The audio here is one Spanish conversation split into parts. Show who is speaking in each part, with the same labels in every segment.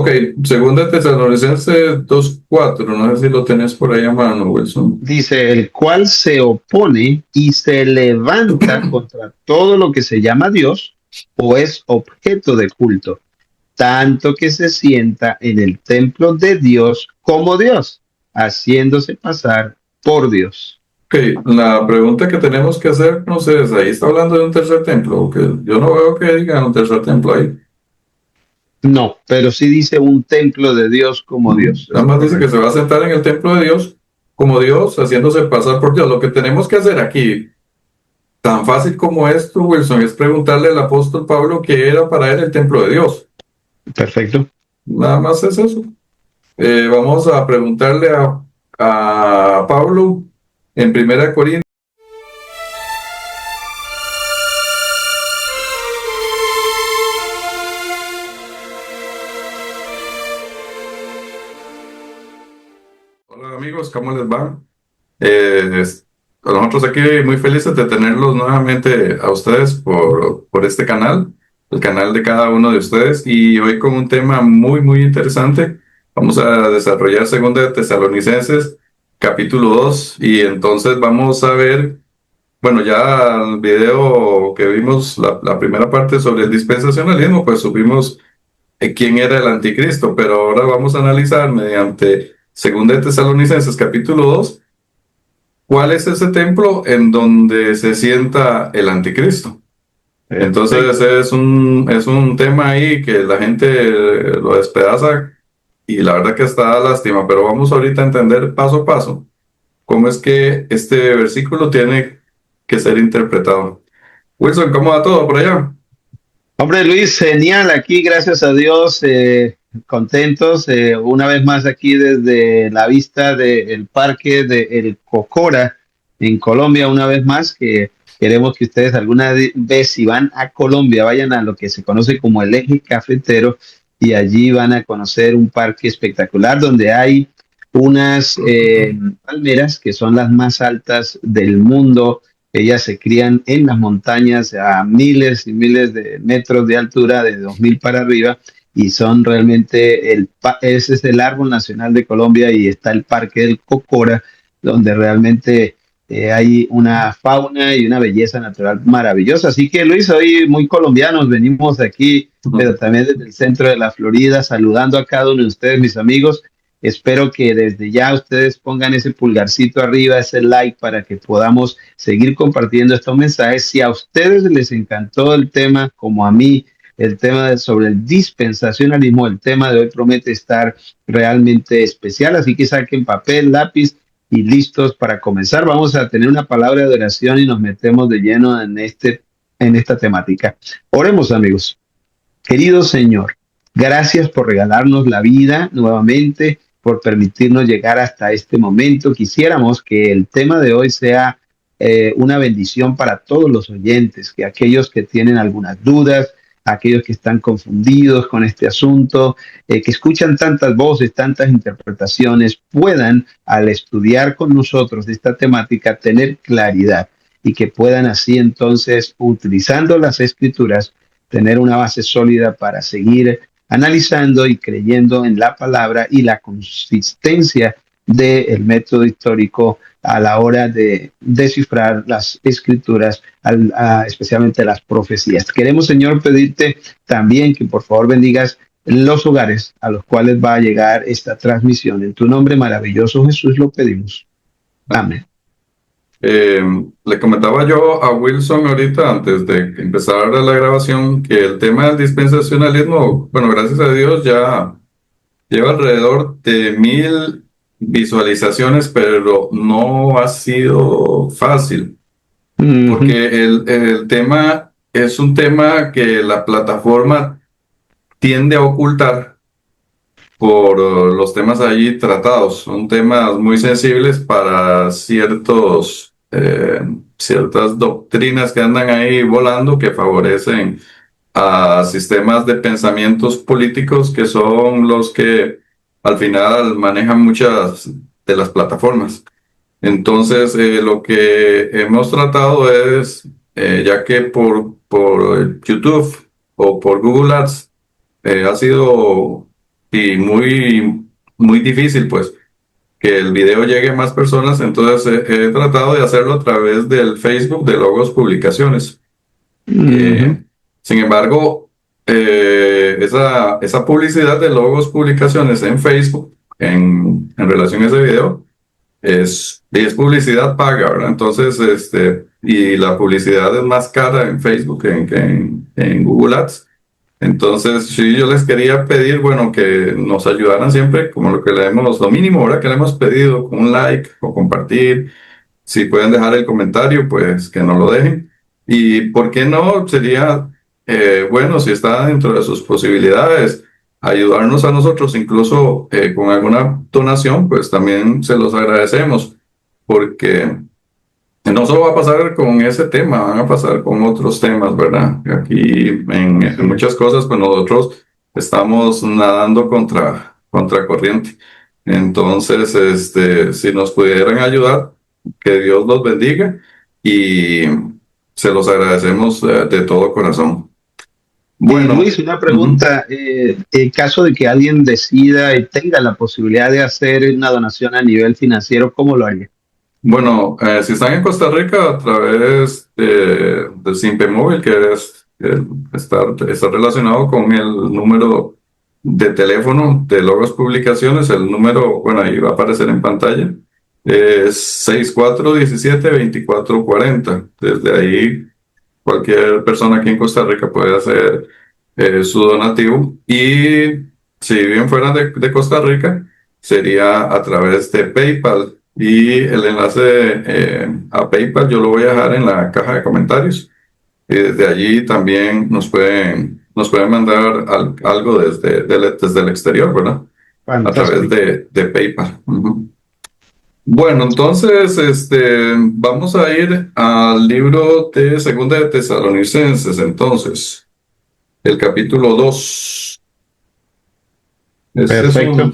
Speaker 1: Ok, segunda Tesalonicenses 2:4, no sé si lo tenés por ahí a mano, Wilson.
Speaker 2: Dice, el cual se opone y se levanta contra todo lo que se llama Dios o es objeto de culto, tanto que se sienta en el templo de Dios como Dios, haciéndose pasar por Dios.
Speaker 1: Ok, la pregunta que tenemos que hacernos es, ahí está hablando de un tercer templo, que yo no veo que digan un tercer templo ahí.
Speaker 2: No, pero sí dice un templo de Dios como Dios,
Speaker 1: Nada
Speaker 2: es
Speaker 1: más dice que
Speaker 2: correcto.
Speaker 1: se va a sentar en el templo de Dios como Dios, haciéndose pasar por Dios. Lo que tenemos que hacer aquí, tan fácil como esto, Wilson, es preguntarle al apóstol Pablo qué era para él el templo de Dios.
Speaker 2: Perfecto.
Speaker 1: Nada más es eso. Vamos a preguntarle a Pablo en 1 Corintios. Hola amigos, ¿cómo les va? Nosotros aquí muy felices de tenerlos nuevamente a ustedes por este canal, el canal de cada uno de ustedes, y hoy con un tema muy, muy interesante. Vamos a desarrollar Segunda de Tesalonicenses, capítulo 2, y entonces vamos a ver, bueno, ya el video que vimos, la primera parte sobre el dispensacionalismo, pues supimos quién era el anticristo, pero ahora vamos a analizar mediante Segunda de Tesalonicenses, capítulo 2. ¿Cuál es ese templo en donde se sienta el anticristo? Entonces
Speaker 2: Perfecto.
Speaker 1: es un tema ahí que la gente lo despedaza y la verdad que está lástima, pero vamos ahorita a entender paso a paso cómo es que este versículo tiene que ser interpretado. Wilson, ¿cómo va todo por allá?
Speaker 2: Hombre, Luis, genial aquí, gracias a Dios, contentos, una vez más aquí desde la vista del parque de El Cocora en Colombia, una vez más, que queremos que ustedes alguna vez, si van a Colombia, vayan a lo que se conoce como el Eje Cafetero y allí van a conocer un parque espectacular donde hay unas palmeras que son las más altas del mundo. Ellas se crían en las montañas a miles y miles de metros de altura, de 2000 para arriba, y son realmente, ese es el árbol nacional de Colombia y está el Parque del Cocora, donde realmente hay una fauna y una belleza natural maravillosa. Así que Luis, hoy muy colombianos, venimos aquí, pero también desde el centro de la Florida, saludando a cada uno de ustedes, mis amigos. Espero que desde ya ustedes pongan ese pulgarcito arriba, ese like para que podamos seguir compartiendo estos mensajes. Si a ustedes les encantó el tema, como a mí, el tema sobre el dispensacionalismo, el tema de hoy promete estar realmente especial, así que saquen papel, lápiz y listos para comenzar. Vamos a tener una palabra de oración y nos metemos de lleno en esta temática. Oremos, amigos. Querido Señor, gracias por regalarnos la vida nuevamente, por permitirnos llegar hasta este momento. Quisiéramos que el tema de hoy sea una bendición para todos los oyentes, que aquellos que tienen algunas dudas, aquellos que están confundidos con este asunto, que escuchan tantas voces, tantas interpretaciones, puedan, al estudiar con nosotros esta temática, tener claridad y que puedan así entonces, utilizando las escrituras, tener una base sólida para seguir analizando y creyendo en la palabra y la consistencia del método histórico a la hora de descifrar las escrituras, especialmente las profecías. Queremos, Señor, pedirte también que por favor bendigas los hogares a los cuales va a llegar esta transmisión. En tu nombre maravilloso, Jesús, lo pedimos. Amén.
Speaker 1: Eh, Le comentaba yo a Wilson ahorita, antes de que empezara la grabación, que el tema del dispensacionalismo, bueno, gracias a Dios ya lleva alrededor de 1000 visualizaciones, pero no ha sido fácil,
Speaker 2: Uh -huh.
Speaker 1: porque el tema es un tema que la plataforma tiende a ocultar por los temas allí tratados. Son temas muy sensibles para ciertas doctrinas que andan ahí volando que favorecen a sistemas de pensamientos políticos que son los que al final manejan muchas de las plataformas. Entonces, lo que hemos tratado es, ya que por YouTube o por Google Ads ha sido y muy difícil, pues, que el video llegue a más personas, entonces he tratado de hacerlo a través del Facebook de Logos Publicaciones.
Speaker 2: Ujú.
Speaker 1: Sin embargo, esa publicidad de Logos Publicaciones en Facebook, en relación a ese video, es publicidad paga, ¿verdad? Entonces, y la publicidad es más cara en Facebook que en Google Ads. Entonces, sí, yo les quería pedir, bueno, que nos ayudaran siempre, como lo mínimo, ahora que le hemos pedido, con un like o compartir. Si pueden dejar el comentario, pues que nos lo dejen. Y por qué no, sería bueno, si está dentro de sus posibilidades, ayudarnos a nosotros, incluso con alguna donación, pues también se los agradecemos, porque no solo va a pasar con ese tema, van a pasar con otros temas, ¿verdad? Aquí en
Speaker 2: Sí.
Speaker 1: muchas cosas, pues nosotros estamos nadando contra corriente. Entonces, si nos pudieran ayudar, que Dios los bendiga y se los agradecemos de todo corazón. Bueno,
Speaker 2: Luis, una
Speaker 1: ujú.
Speaker 2: pregunta. En caso de que alguien decida y tenga la posibilidad de hacer una donación a nivel financiero, ¿cómo lo haría?
Speaker 1: Bueno, si están en Costa Rica a través del Simpe Móvil, que está relacionado con el número de teléfono de Logos Publicaciones, el número, bueno, ahí va a aparecer en pantalla, es 6417-2440. Desde ahí, cualquier persona aquí en Costa Rica puede hacer su donativo. Y si viven fuera de Costa Rica, sería a través de PayPal. Y el enlace a PayPal yo lo voy a dejar en la caja de comentarios. Y desde allí también nos pueden mandar algo desde el exterior, ¿verdad? A través
Speaker 2: Fantástico.
Speaker 1: de PayPal. Ujú. Bueno, entonces, vamos a ir al libro de Segunda de Tesalonicenses, entonces, el capítulo 2. Este es
Speaker 2: Perfecto.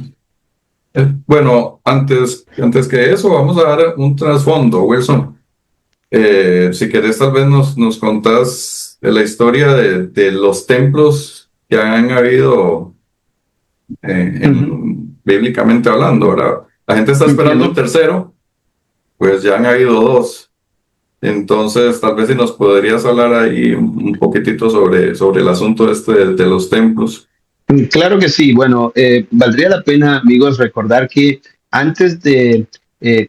Speaker 1: bueno, antes que eso, vamos a dar un trasfondo, Wilson. Si querés, tal vez nos contás de la historia de los templos que han habido
Speaker 2: Ujú.
Speaker 1: bíblicamente hablando. Ahora, la gente está esperando un
Speaker 2: Entiendo.
Speaker 1: tercero, pues ya han habido dos. Entonces, tal vez si nos podrías hablar ahí un poquitito sobre el asunto de los templos.
Speaker 2: Claro que sí. Bueno, valdría la pena, amigos, recordar que antes de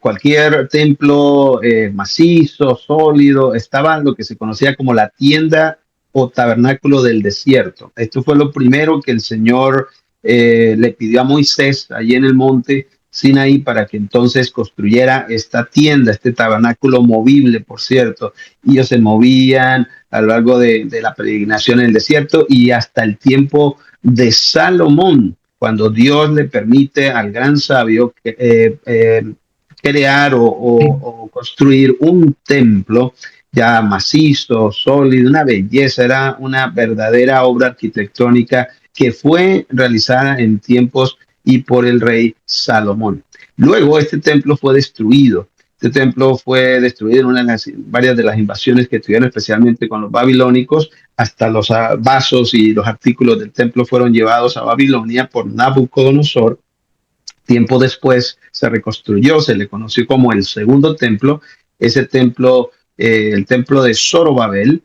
Speaker 2: cualquier templo macizo, sólido, estaba lo que se conocía como la tienda o tabernáculo del desierto. Esto fue lo primero que el Señor le pidió a Moisés allí en el monte Sinaí para que entonces construyera esta tienda, este tabernáculo movible, por cierto. Y ellos se movían a lo largo de la peregrinación en el desierto y hasta el tiempo de Salomón, cuando Dios le permite al gran sabio crear o construir un templo ya macizo, sólido, una belleza, era una verdadera obra arquitectónica que fue realizada en tiempos y por el rey Salomón. Luego este templo fue destruido. Este templo fue destruido en varias de las invasiones que tuvieron, especialmente con los babilónicos, hasta los vasos y los artículos del templo fueron llevados a Babilonia por Nabucodonosor. Tiempo después se reconstruyó, se le conoció como el segundo templo, ese templo, el templo de Zorobabel,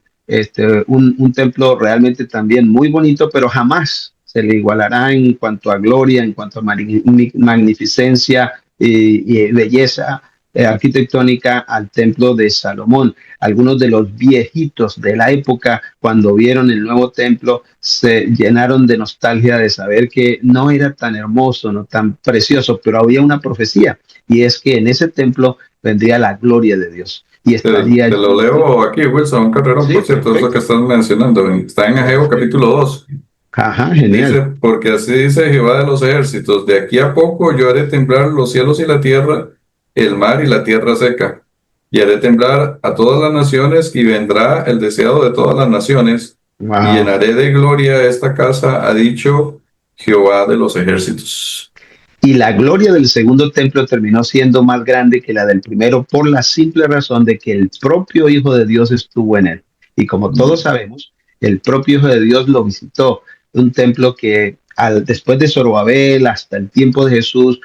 Speaker 2: un templo realmente también muy bonito, pero jamás se le igualará en cuanto a gloria, en cuanto a magnificencia y belleza arquitectónica al templo de Salomón. Algunos de los viejitos de la época, cuando vieron el nuevo templo, se llenaron de nostalgia de saber que no era tan hermoso, no tan precioso, pero había una profecía, y es que en ese templo vendría la gloria de Dios y estaría
Speaker 1: Te lo
Speaker 2: allí.
Speaker 1: leo aquí, Wilson Carrerón,
Speaker 2: Sí,
Speaker 1: por cierto, eso que
Speaker 2: perfecto.
Speaker 1: estás mencionando. Está en Ageo capítulo 2.
Speaker 2: Ajá, genial.
Speaker 1: Dice, porque así dice Jehová de los ejércitos, de aquí a poco yo haré temblar los cielos y la tierra, el mar y la tierra seca, y haré temblar a todas las naciones, y vendrá el deseado de todas las naciones, y
Speaker 2: Wow.
Speaker 1: llenaré de gloria esta casa, ha dicho Jehová de los ejércitos.
Speaker 2: Y la gloria del segundo templo terminó siendo más grande que la del primero por la simple razón de que el propio Hijo de Dios estuvo en él. Y como todos sabemos, el propio Hijo de Dios lo visitó, un templo que después de Zorobabel hasta el tiempo de Jesús,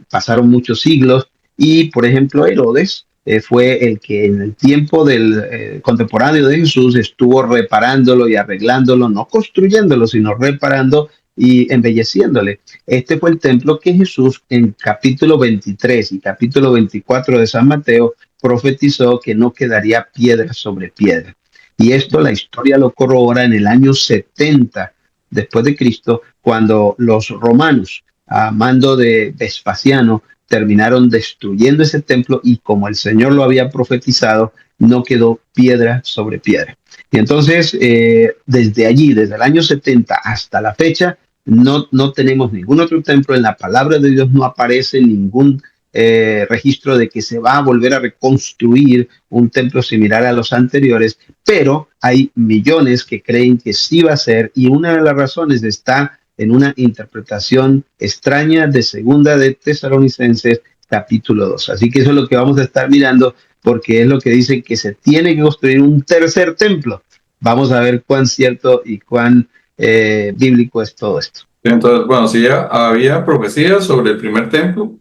Speaker 2: pasaron muchos siglos y, por ejemplo, Herodes fue el que en el tiempo del contemporáneo de Jesús estuvo reparándolo y arreglándolo, no construyéndolo, sino reparando y embelleciéndole. Este fue el templo que Jesús en capítulo 23 y capítulo 24 de San Mateo profetizó que no quedaría piedra sobre piedra. Y esto la historia lo corrobora en el año 70 después de Cristo, cuando los romanos, a mando de Vespasiano, terminaron destruyendo ese templo y como el Señor lo había profetizado, no quedó piedra sobre piedra. Y entonces, desde allí, desde el año 70 hasta la fecha, no tenemos ningún otro templo. En la palabra de Dios no aparece ningún registro de que se va a volver a reconstruir un templo similar a los anteriores, pero hay millones que creen que sí va a ser, y una de las razones está en una interpretación extraña de Segunda de Tesalonicenses capítulo 2. Así que eso es lo que vamos a estar mirando, porque es lo que dice que se tiene que construir un tercer templo. Vamos a ver cuán cierto y cuán bíblico es todo esto.
Speaker 1: Entonces, bueno, si ya había profecías sobre el primer templo,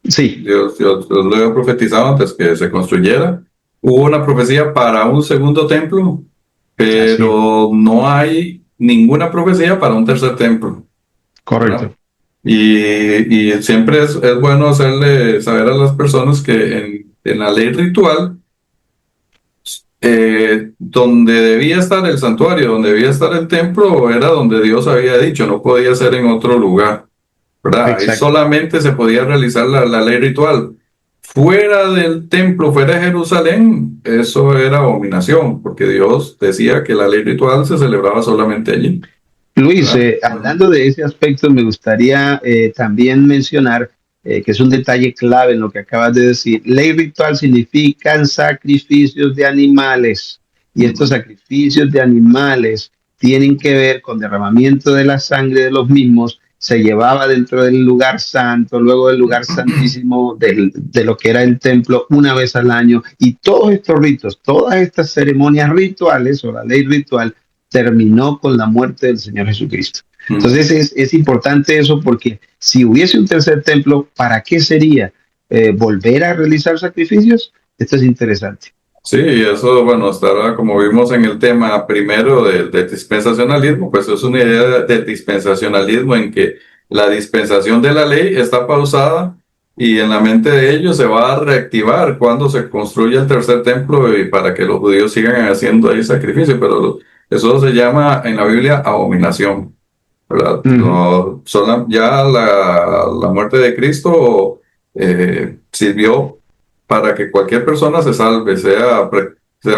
Speaker 2: sí,
Speaker 1: Dios lo había profetizado antes que se construyera. Hubo una profecía para un segundo templo, pero no hay ninguna profecía para un tercer templo.
Speaker 2: Correcto.
Speaker 1: ¿Verdad? Y siempre es bueno hacerle saber a las personas que en la ley ritual, donde debía estar el santuario, donde debía estar el templo, era donde Dios había dicho, no podía ser en otro lugar, ¿verdad? Ahí solamente se podía realizar la ley ritual. Fuera del templo, fuera de Jerusalén, eso era abominación, porque Dios decía que la ley ritual se celebraba solamente allí.
Speaker 2: Luis, hablando de ese aspecto, me gustaría también mencionar que es un detalle clave en lo que acabas de decir. Ley ritual significan sacrificios de animales, y estos sacrificios de animales tienen que ver con derramamiento de la sangre de los mismos. Se llevaba dentro del lugar santo, luego del lugar santísimo de lo que era el templo, una vez al año, y todos estos ritos, todas estas ceremonias rituales o la ley ritual terminó con la muerte del Señor Jesucristo. Entonces es importante eso, porque si hubiese un tercer templo, ¿para qué sería? ¿Volver a realizar sacrificios? Esto es interesante.
Speaker 1: Sí, eso, bueno, hasta ahora, como vimos en el tema primero del dispensacionalismo, pues es una idea del dispensacionalismo en que la dispensación de la ley está pausada y en la mente de ellos se va a reactivar cuando se construya el tercer templo y para que los judíos sigan haciendo ahí sacrificio, pero eso se llama en la Biblia abominación, ¿verdad? No, ya la muerte de Cristo sirvió para que cualquier persona se salve, sea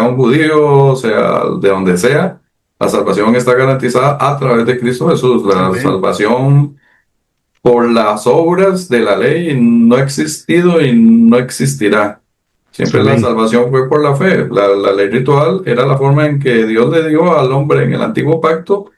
Speaker 1: un judío, sea de donde sea. La salvación está garantizada a través de Cristo Jesús. La salvación por las obras de la ley no ha existido y no existirá. Siempre la salvación fue por la fe. La ley ritual era la forma en que Dios le dio al hombre en el antiguo pacto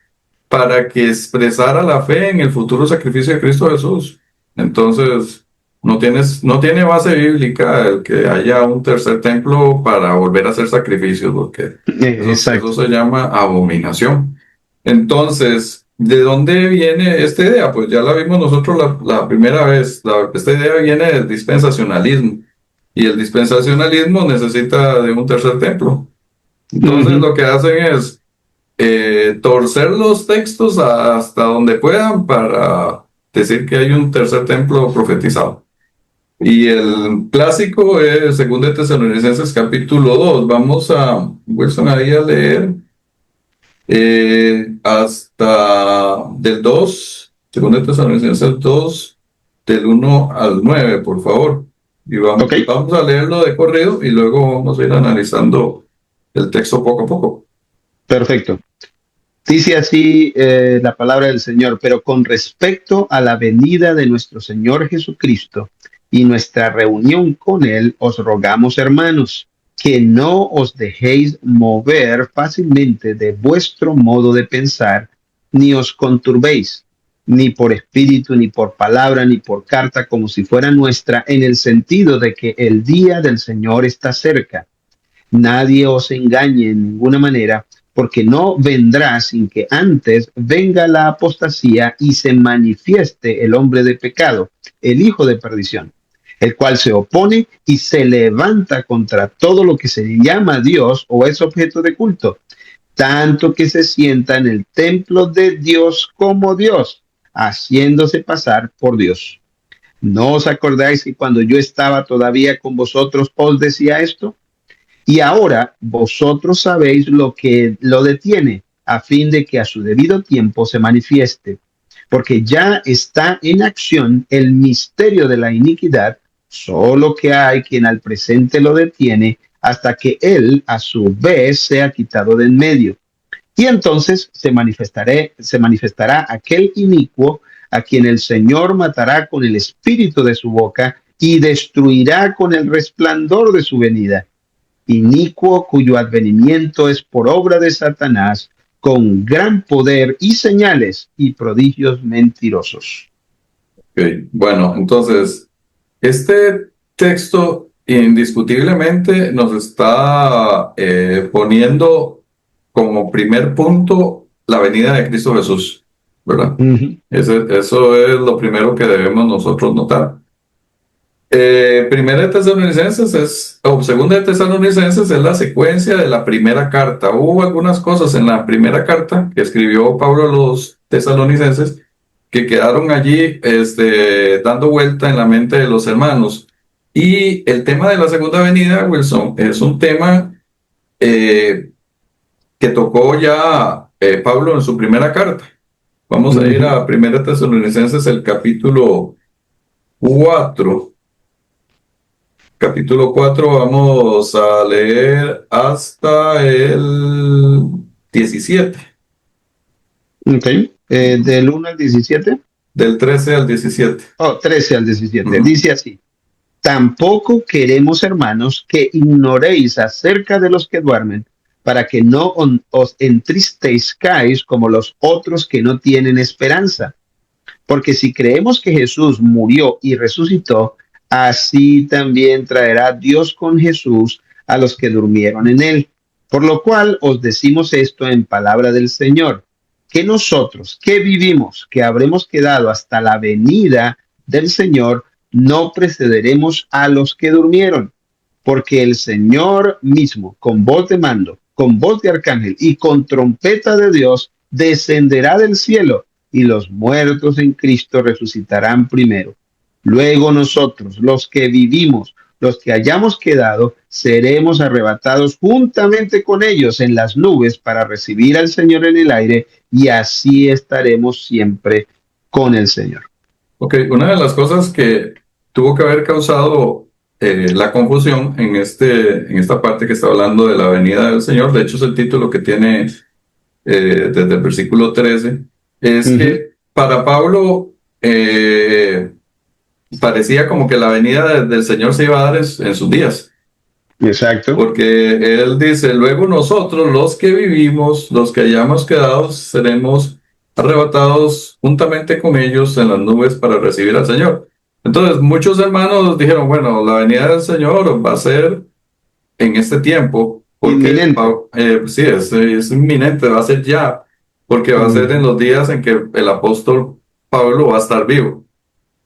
Speaker 1: para que expresara la fe en el futuro sacrificio de Cristo Jesús. Entonces, no tiene base bíblica el que haya un tercer templo para volver a hacer sacrificios, porque eso se llama abominación. Entonces, ¿de dónde viene esta idea? Pues ya la vimos nosotros la primera vez. Esta idea viene del dispensacionalismo, y el dispensacionalismo necesita de un tercer templo. Entonces, lo que hacen es torcer los textos hasta donde puedan para decir que hay un tercer templo profetizado. Y el clásico es 2 Tesalonicenses capítulo 2. Vamos a, Wilson, ahí a leer hasta del 2, 2 Tesalonicenses 2, del 1 al 9, por favor. Y vamos a leerlo de corrido y luego vamos a ir analizando el texto poco a poco.
Speaker 2: Perfecto. Dice así la palabra del Señor: pero con respecto a la venida de nuestro Señor Jesucristo y nuestra reunión con Él, os rogamos, hermanos, que no os dejéis mover fácilmente de vuestro modo de pensar, ni os conturbéis, ni por espíritu, ni por palabra, ni por carta, como si fuera nuestra, en el sentido de que el día del Señor está cerca. Nadie os engañe en ninguna manera, porque no vendrá sin que antes venga la apostasía y se manifieste el hombre de pecado, el hijo de perdición, el cual se opone y se levanta contra todo lo que se llama Dios o es objeto de culto, tanto que se sienta en el templo de Dios como Dios, haciéndose pasar por Dios. ¿No os acordáis que cuando yo estaba todavía con vosotros os decía esto? Y ahora vosotros sabéis lo que lo detiene, a fin de que a su debido tiempo se manifieste, porque ya está en acción el misterio de la iniquidad, solo que hay quien al presente lo detiene hasta que él a su vez sea quitado de en medio. Y entonces se manifestará aquel inicuo a quien el Señor matará con el espíritu de su boca y destruirá con el resplandor de su venida. Inicuo cuyo advenimiento es por obra de Satanás, con gran poder y señales y prodigios mentirosos.
Speaker 1: Ok, bueno, entonces, este texto indiscutiblemente nos está poniendo como primer punto la venida de Cristo Jesús, ¿verdad? Eso es lo primero que debemos nosotros notar. Primera de Tesalonicenses o Segunda de Tesalonicenses es la secuencia de la primera carta. Hubo algunas cosas en la primera carta que escribió Pablo a los tesalonicenses que quedaron allí dando vuelta en la mente de los hermanos. Y el tema de la segunda venida, Wilson, es un tema que tocó ya Pablo en su primera carta. Vamos a ir a Primera Tesalonicenses, el capítulo 4. Capítulo 4, vamos a leer hasta el 17.
Speaker 2: Ok, del 1 al 17.
Speaker 1: Del 13 al 17.
Speaker 2: Oh, 13 al 17. Dice así: tampoco queremos, hermanos, que ignoréis acerca de los que duermen, para que no os entristezcáis como los otros que no tienen esperanza. Porque si creemos que Jesús murió y resucitó, así también traerá Dios con Jesús a los que durmieron en él. Por lo cual os decimos esto en palabra del Señor, que nosotros que vivimos, que habremos quedado hasta la venida del Señor, no precederemos a los que durmieron, porque el Señor mismo, con voz de mando, con voz de arcángel y con trompeta de Dios, descenderá del cielo, y los muertos en Cristo resucitarán primero. Luego nosotros, los que vivimos, los que hayamos quedado, seremos arrebatados juntamente con ellos en las nubes para recibir al Señor en el aire, y así estaremos siempre con el Señor.
Speaker 1: Ok, una de las cosas que tuvo que haber causado la confusión en esta parte que está hablando de la venida del Señor, de hecho es el título que tiene desde el versículo 13, es que para Pablo parecía como que la venida del Señor se iba a dar en sus días.
Speaker 2: Exacto.
Speaker 1: Porque él dice, luego nosotros, los que vivimos, los que hayamos quedado, seremos arrebatados juntamente con ellos en las nubes para recibir al Señor. Entonces, muchos hermanos dijeron, bueno, la venida del Señor va a ser en este tiempo. Porque,
Speaker 2: inminente.
Speaker 1: Sí, es inminente, va a ser ya, porque va a ser en los días en que el apóstol Pablo va a estar vivo.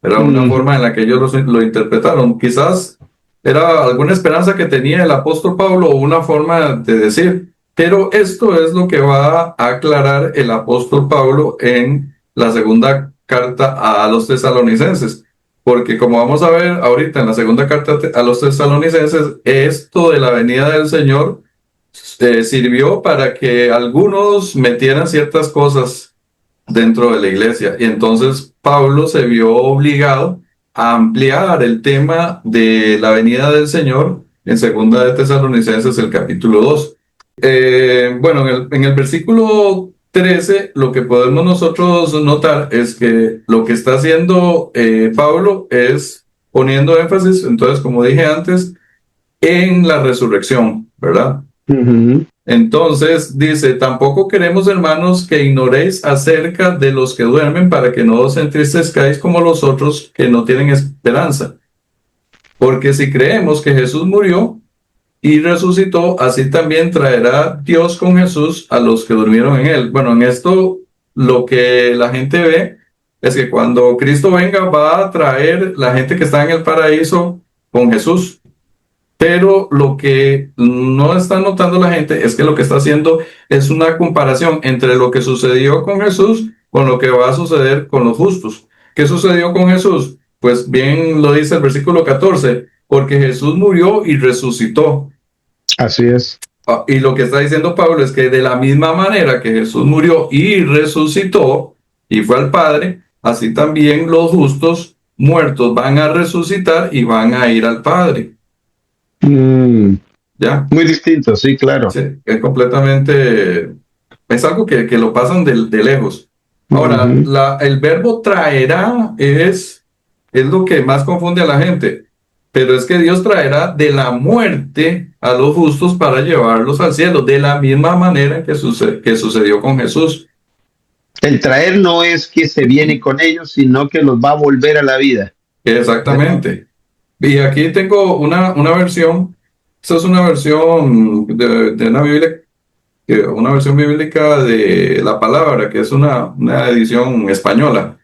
Speaker 1: Era una forma en la que ellos lo interpretaron. Quizás era alguna esperanza que tenía el apóstol Pablo o una forma de decir, pero esto es lo que va a aclarar el apóstol Pablo en la segunda carta a los tesalonicenses. Porque como vamos a ver ahorita en la segunda carta a los tesalonicenses, esto de la venida del Señor sirvió para que algunos metieran ciertas cosas dentro de la iglesia. Y entonces Pablo se vio obligado a ampliar el tema de la venida del Señor en segunda de Tesalonicenses, el capítulo 2. Bueno, en el versículo 13, lo que podemos nosotros notar es que lo que está haciendo Pablo es poniendo énfasis, entonces, como dije antes, en la resurrección, ¿verdad? Entonces dice, tampoco queremos, hermanos, que ignoréis acerca de los que duermen para que no os entristezcáis como los otros que no tienen esperanza. Porque si creemos que Jesús murió y resucitó, así también traerá Dios con Jesús a los que durmieron en él. Bueno, en esto lo que la gente ve es que cuando Cristo venga va a traer la gente que está en el paraíso con Jesús. Pero lo que no está notando la gente es que lo que está haciendo es una comparación entre lo que sucedió con Jesús con lo que va a suceder con los justos. ¿Qué sucedió con Jesús? Pues bien lo dice el versículo 14, porque Jesús murió y resucitó.
Speaker 2: Así es.
Speaker 1: Y lo que está diciendo Pablo es que de la misma manera que Jesús murió y resucitó y fue al Padre, así también los justos muertos van a resucitar y van a ir al Padre. ¿Ya?
Speaker 2: Muy distinto, sí, claro.
Speaker 1: Sí, es completamente, es algo que lo pasan de lejos. Ahora, el verbo traerá es lo que más confunde a la gente, pero es que Dios traerá de la muerte a los justos para llevarlos al cielo, de la misma manera que sucedió con Jesús.
Speaker 2: El traer no es que se viene con ellos, sino que los va a volver a la vida.
Speaker 1: Exactamente. Y aquí tengo una versión, esta es una versión de una Biblia, una versión bíblica de la palabra, que es una edición española.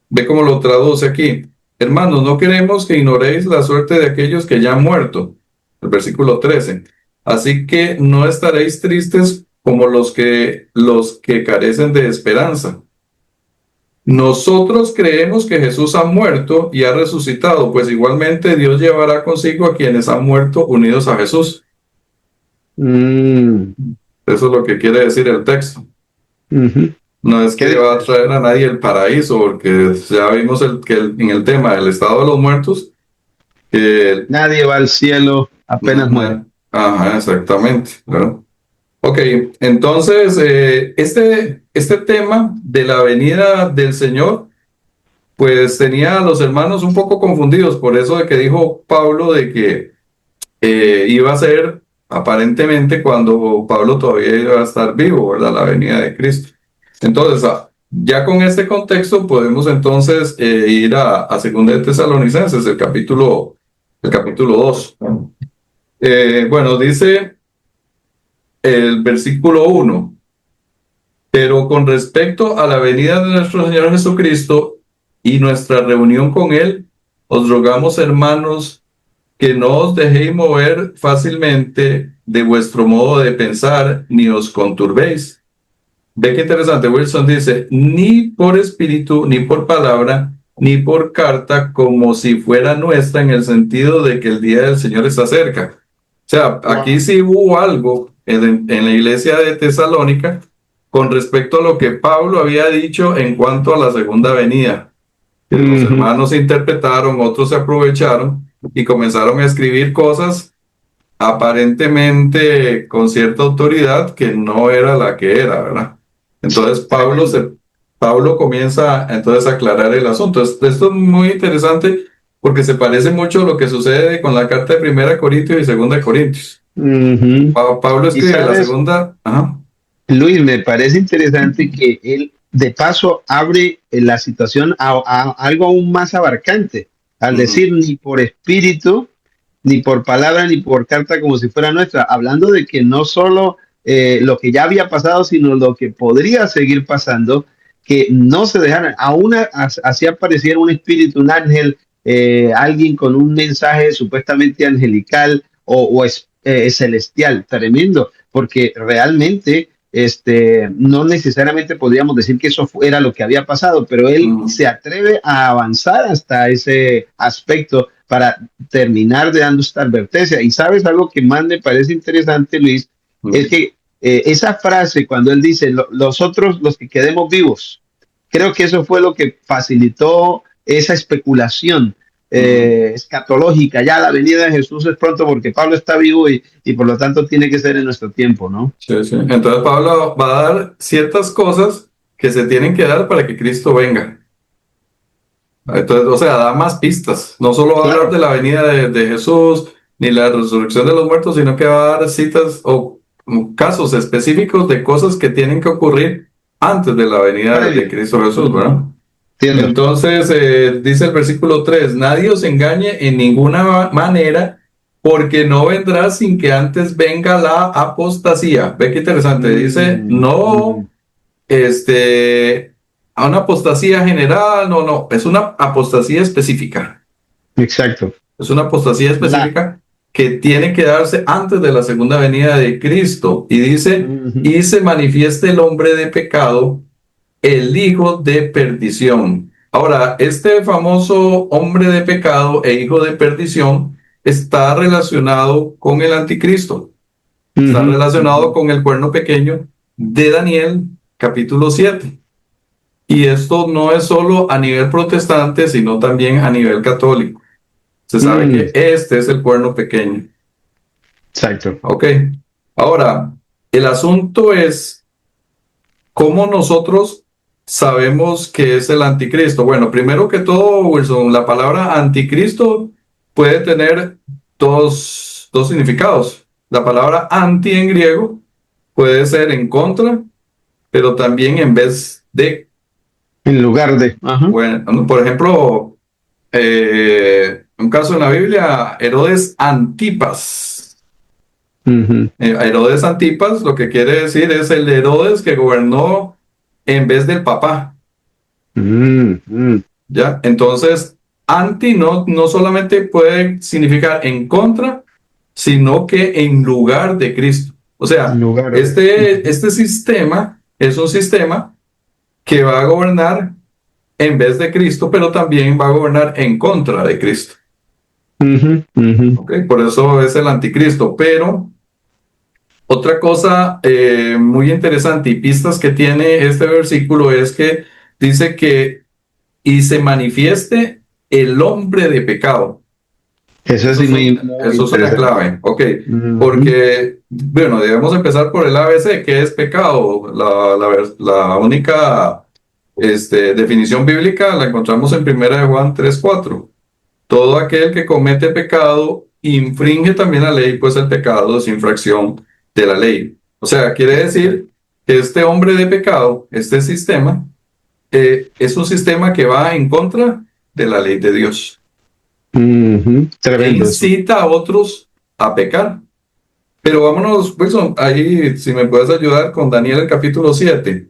Speaker 1: Ve cómo lo traduce aquí. Hermanos, no queremos que ignoréis la suerte de aquellos que ya han muerto. El versículo 13. Así que no estaréis tristes como los que carecen de esperanza. Nosotros creemos que Jesús ha muerto y ha resucitado, pues igualmente Dios llevará consigo a quienes han muerto unidos a Jesús. Eso es lo que quiere decir el texto. No es que va a traer a nadie el paraíso, porque ya vimos en el tema del estado de los muertos, que
Speaker 2: nadie va al cielo apenas muere.
Speaker 1: Ajá, exactamente, ¿verdad? Ok, entonces este tema de la venida del Señor, pues tenía a los hermanos un poco confundidos, por eso de que dijo Pablo de que iba a ser aparentemente cuando Pablo todavía iba a estar vivo, ¿verdad? La venida de Cristo. Entonces, ya con este contexto podemos entonces ir a 2 de Tesalonicenses, el capítulo 2. Bueno, dice el versículo 1, pero con respecto a la venida de nuestro Señor Jesucristo y nuestra reunión con Él, os rogamos, hermanos, que no os dejéis mover fácilmente de vuestro modo de pensar, ni os conturbéis. Ve qué interesante, Wilson dice, ni por espíritu, ni por palabra, ni por carta, como si fuera nuestra, en el sentido de que el día del Señor está cerca. O sea, aquí sí hubo algo en la iglesia de Tesalónica con respecto a lo que Pablo había dicho en cuanto a la segunda venida. Los hermanos interpretaron, otros se aprovecharon y comenzaron a escribir cosas aparentemente con cierta autoridad que no era la que era, ¿verdad? Entonces Pablo comienza entonces a aclarar el asunto. Esto es muy interesante porque se parece mucho a lo que sucede con la carta de 1 Corintios y 2 Corintios. Pablo escribe la segunda.
Speaker 2: Luis, me parece interesante que él de paso abre la situación a algo aún más abarcante, al decir ni por espíritu, ni por palabra, ni por carta como si fuera nuestra, hablando de que no solo lo que ya había pasado, sino lo que podría seguir pasando, que no se dejaran, aún así apareciera un espíritu, un ángel, alguien con un mensaje supuestamente angelical o celestial, tremendo, porque realmente no necesariamente podríamos decir que eso era lo que había pasado, pero él se atreve a avanzar hasta ese aspecto para terminar de dando esta advertencia. Y sabes algo que más me parece interesante, Luis, es que esa frase cuando él dice los otros, los que quedemos vivos, creo que eso fue lo que facilitó esa especulación escatológica. Ya la venida de Jesús es pronto porque Pablo está vivo y por lo tanto tiene que ser en nuestro tiempo, ¿no?
Speaker 1: Sí, sí. Entonces Pablo va a dar ciertas cosas que se tienen que dar para que Cristo venga. Entonces, o sea, da más pistas. No solo va a hablar de la venida de Jesús ni la resurrección de los muertos, sino que va a dar citas o casos específicos de cosas que tienen que ocurrir antes de la venida de Cristo Jesús, ¿verdad? Entonces, dice el versículo 3, nadie os engañe en ninguna manera, porque no vendrá sin que antes venga la apostasía. Ve qué interesante, dice, no, a una apostasía general, no, es una apostasía específica.
Speaker 2: Exacto.
Speaker 1: Es una apostasía específica que tiene que darse antes de la segunda venida de Cristo. Y dice, y se manifieste el hombre de pecado, el hijo de perdición. Ahora, este famoso hombre de pecado e hijo de perdición está relacionado con el anticristo. Está relacionado con el cuerno pequeño de Daniel, capítulo 7. Y esto no es solo a nivel protestante, sino también a nivel católico. Se sabe que este es el cuerno pequeño.
Speaker 2: Exacto.
Speaker 1: Ok. Ahora, el asunto es cómo nosotros sabemos que es el anticristo. Bueno, primero que todo, Wilson, la palabra anticristo puede tener dos significados. La palabra anti en griego puede ser en contra, pero también en vez de.
Speaker 2: En lugar de.
Speaker 1: Bueno, por ejemplo, un caso en la Biblia, Herodes Antipas. Herodes Antipas lo que quiere decir es el Herodes que gobernó en vez del papá. ¿Ya? Entonces, anti no solamente puede significar en contra, sino que en lugar de Cristo. O sea, este sistema es un sistema que va a gobernar en vez de Cristo, pero también va a gobernar en contra de Cristo. Okay, por eso es el anticristo. Pero otra cosa muy interesante y pistas que tiene este versículo es que dice que y se manifieste el hombre de pecado.
Speaker 2: Eso es
Speaker 1: una clave, ok, porque, bueno, debemos empezar por el ABC, que es pecado. La única definición bíblica la encontramos en 1 Juan 3:4. Todo aquel que comete pecado infringe también la ley, pues el pecado es infracción de la ley. O sea, quiere decir que este hombre de pecado, este sistema, es un sistema que va en contra de la ley de Dios.
Speaker 2: Tremendo.
Speaker 1: Incita a otros a pecar. Pero vámonos, Wilson, ahí si me puedes ayudar con Daniel el capítulo 7.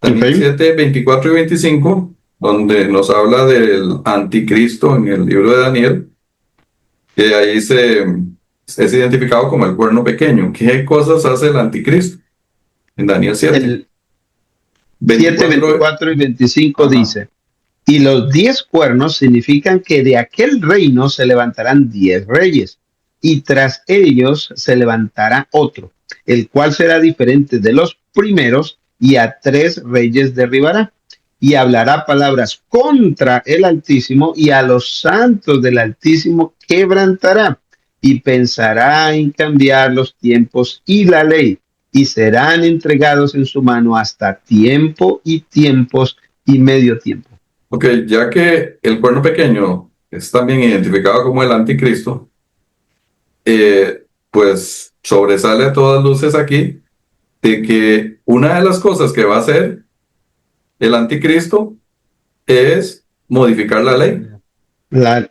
Speaker 1: Daniel 7, 24 y 25, donde nos habla del anticristo en el libro de Daniel, que ahí es identificado como el cuerno pequeño. ¿Qué cosas hace el anticristo? En Daniel 7.
Speaker 2: 7, 24 y 25 dice, y los 10 cuernos significan que de aquel reino se levantarán 10 reyes, y tras ellos se levantará otro, el cual será diferente de los primeros, y a 3 reyes derribará, y hablará palabras contra el Altísimo, y a los santos del Altísimo quebrantará, y pensará en cambiar los tiempos y la ley, y serán entregados en su mano hasta tiempo y tiempos y medio tiempo.
Speaker 1: Ok, ya que el cuerno pequeño es también identificado como el anticristo, pues sobresale a todas luces aquí de que una de las cosas que va a hacer el anticristo es modificar la ley.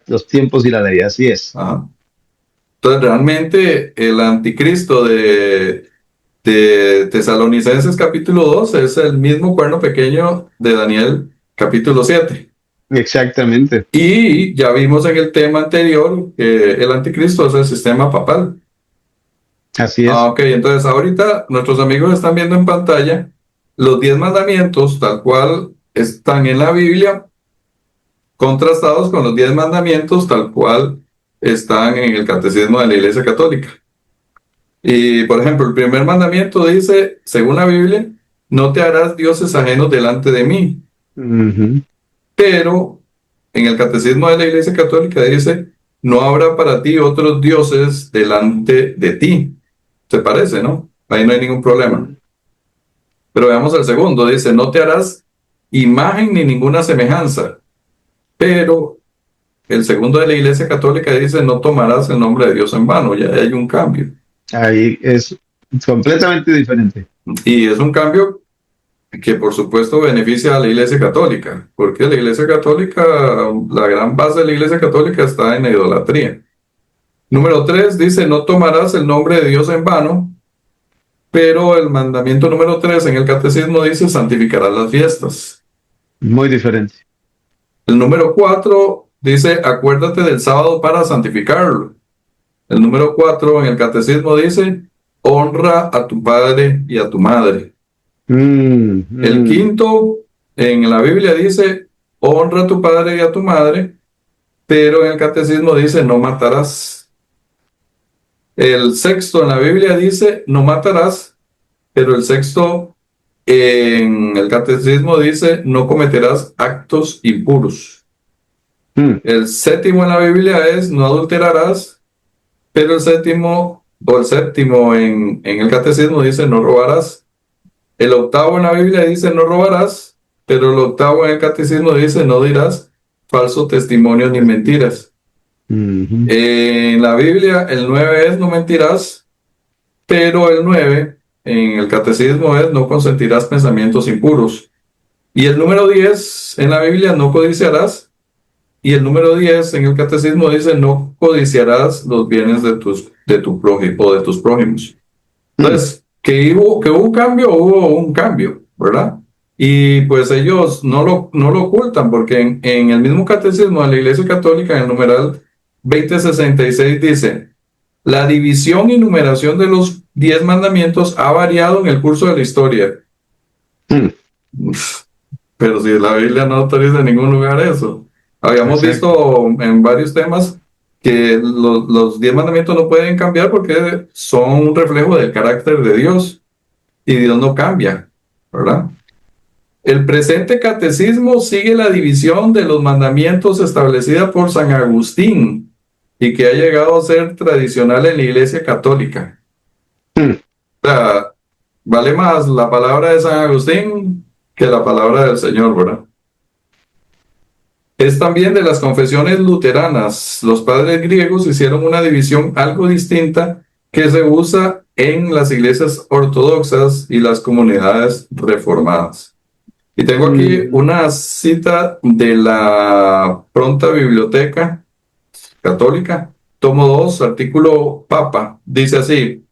Speaker 2: Los tiempos y la ley, así es.
Speaker 1: Entonces, realmente el anticristo de Tesalonicenses capítulo 2 es el mismo cuerno pequeño de Daniel capítulo 7.
Speaker 2: Exactamente.
Speaker 1: Y ya vimos en el tema anterior que el anticristo es el sistema papal.
Speaker 2: Así es.
Speaker 1: Ok, entonces ahorita nuestros amigos están viendo en pantalla los 10 mandamientos tal cual están en la Biblia, contrastados con los 10 mandamientos tal cual están en el catecismo de la Iglesia Católica. Y, por ejemplo, el primer mandamiento dice, según la Biblia, no te harás dioses ajenos delante de mí. Pero en el catecismo de la Iglesia Católica dice, no habrá para ti otros dioses delante de ti. ¿Te parece, no? Ahí no hay ningún problema. Pero veamos el segundo, dice, no te harás imagen ni ninguna semejanza. Pero el segundo de la Iglesia Católica dice, no tomarás el nombre de Dios en vano. Ya hay un cambio.
Speaker 2: Ahí es completamente diferente.
Speaker 1: Y es un cambio que por supuesto beneficia a la Iglesia Católica, porque la Iglesia Católica, la gran base de la Iglesia Católica está en la idolatría. Número 3 dice, no tomarás el nombre de Dios en vano, pero el mandamiento número 3 en el catecismo dice, santificarás las fiestas.
Speaker 2: Muy diferente.
Speaker 1: El número 4 dice, acuérdate del sábado para santificarlo. El número 4 en el catecismo dice, honra a tu padre y a tu madre. El quinto en la Biblia dice, honra a tu padre y a tu madre, pero en el catecismo dice, no matarás. El sexto en la Biblia dice, no matarás, pero el sexto en el catecismo dice, no cometerás actos impuros. El séptimo en la Biblia es, no adulterarás, pero el séptimo en el catecismo dice, no robarás. El octavo en la Biblia dice, no robarás, pero el octavo en el catecismo dice, no dirás falso testimonio ni mentiras. En la Biblia el 9 es, no mentirás, pero el 9 en el catecismo es, no consentirás pensamientos impuros. Y el número 10 en la Biblia, no codiciarás. Y el número 10 en el catecismo dice, no codiciarás los bienes de tu prójimo o de tus prójimos. Entonces, que hubo un cambio, ¿verdad? Y pues ellos no lo ocultan, porque en el mismo catecismo de la Iglesia Católica, en el numeral 2066 dice, la división y numeración de los 10 mandamientos ha variado en el curso de la historia. Pero si la Biblia no autoriza en ningún lugar eso. Habíamos visto en varios temas que los 10 mandamientos no pueden cambiar porque son un reflejo del carácter de Dios y Dios no cambia, ¿verdad? El presente catecismo sigue la división de los mandamientos establecida por San Agustín y que ha llegado a ser tradicional en la Iglesia Católica. O sea, vale más la palabra de San Agustín que la palabra del Señor, ¿verdad? Es también de las confesiones luteranas. Los padres griegos hicieron una división algo distinta que se usa en las iglesias ortodoxas y las comunidades reformadas. Y tengo aquí una cita de la pronta biblioteca católica, tomo 2, artículo Papa. Dice así,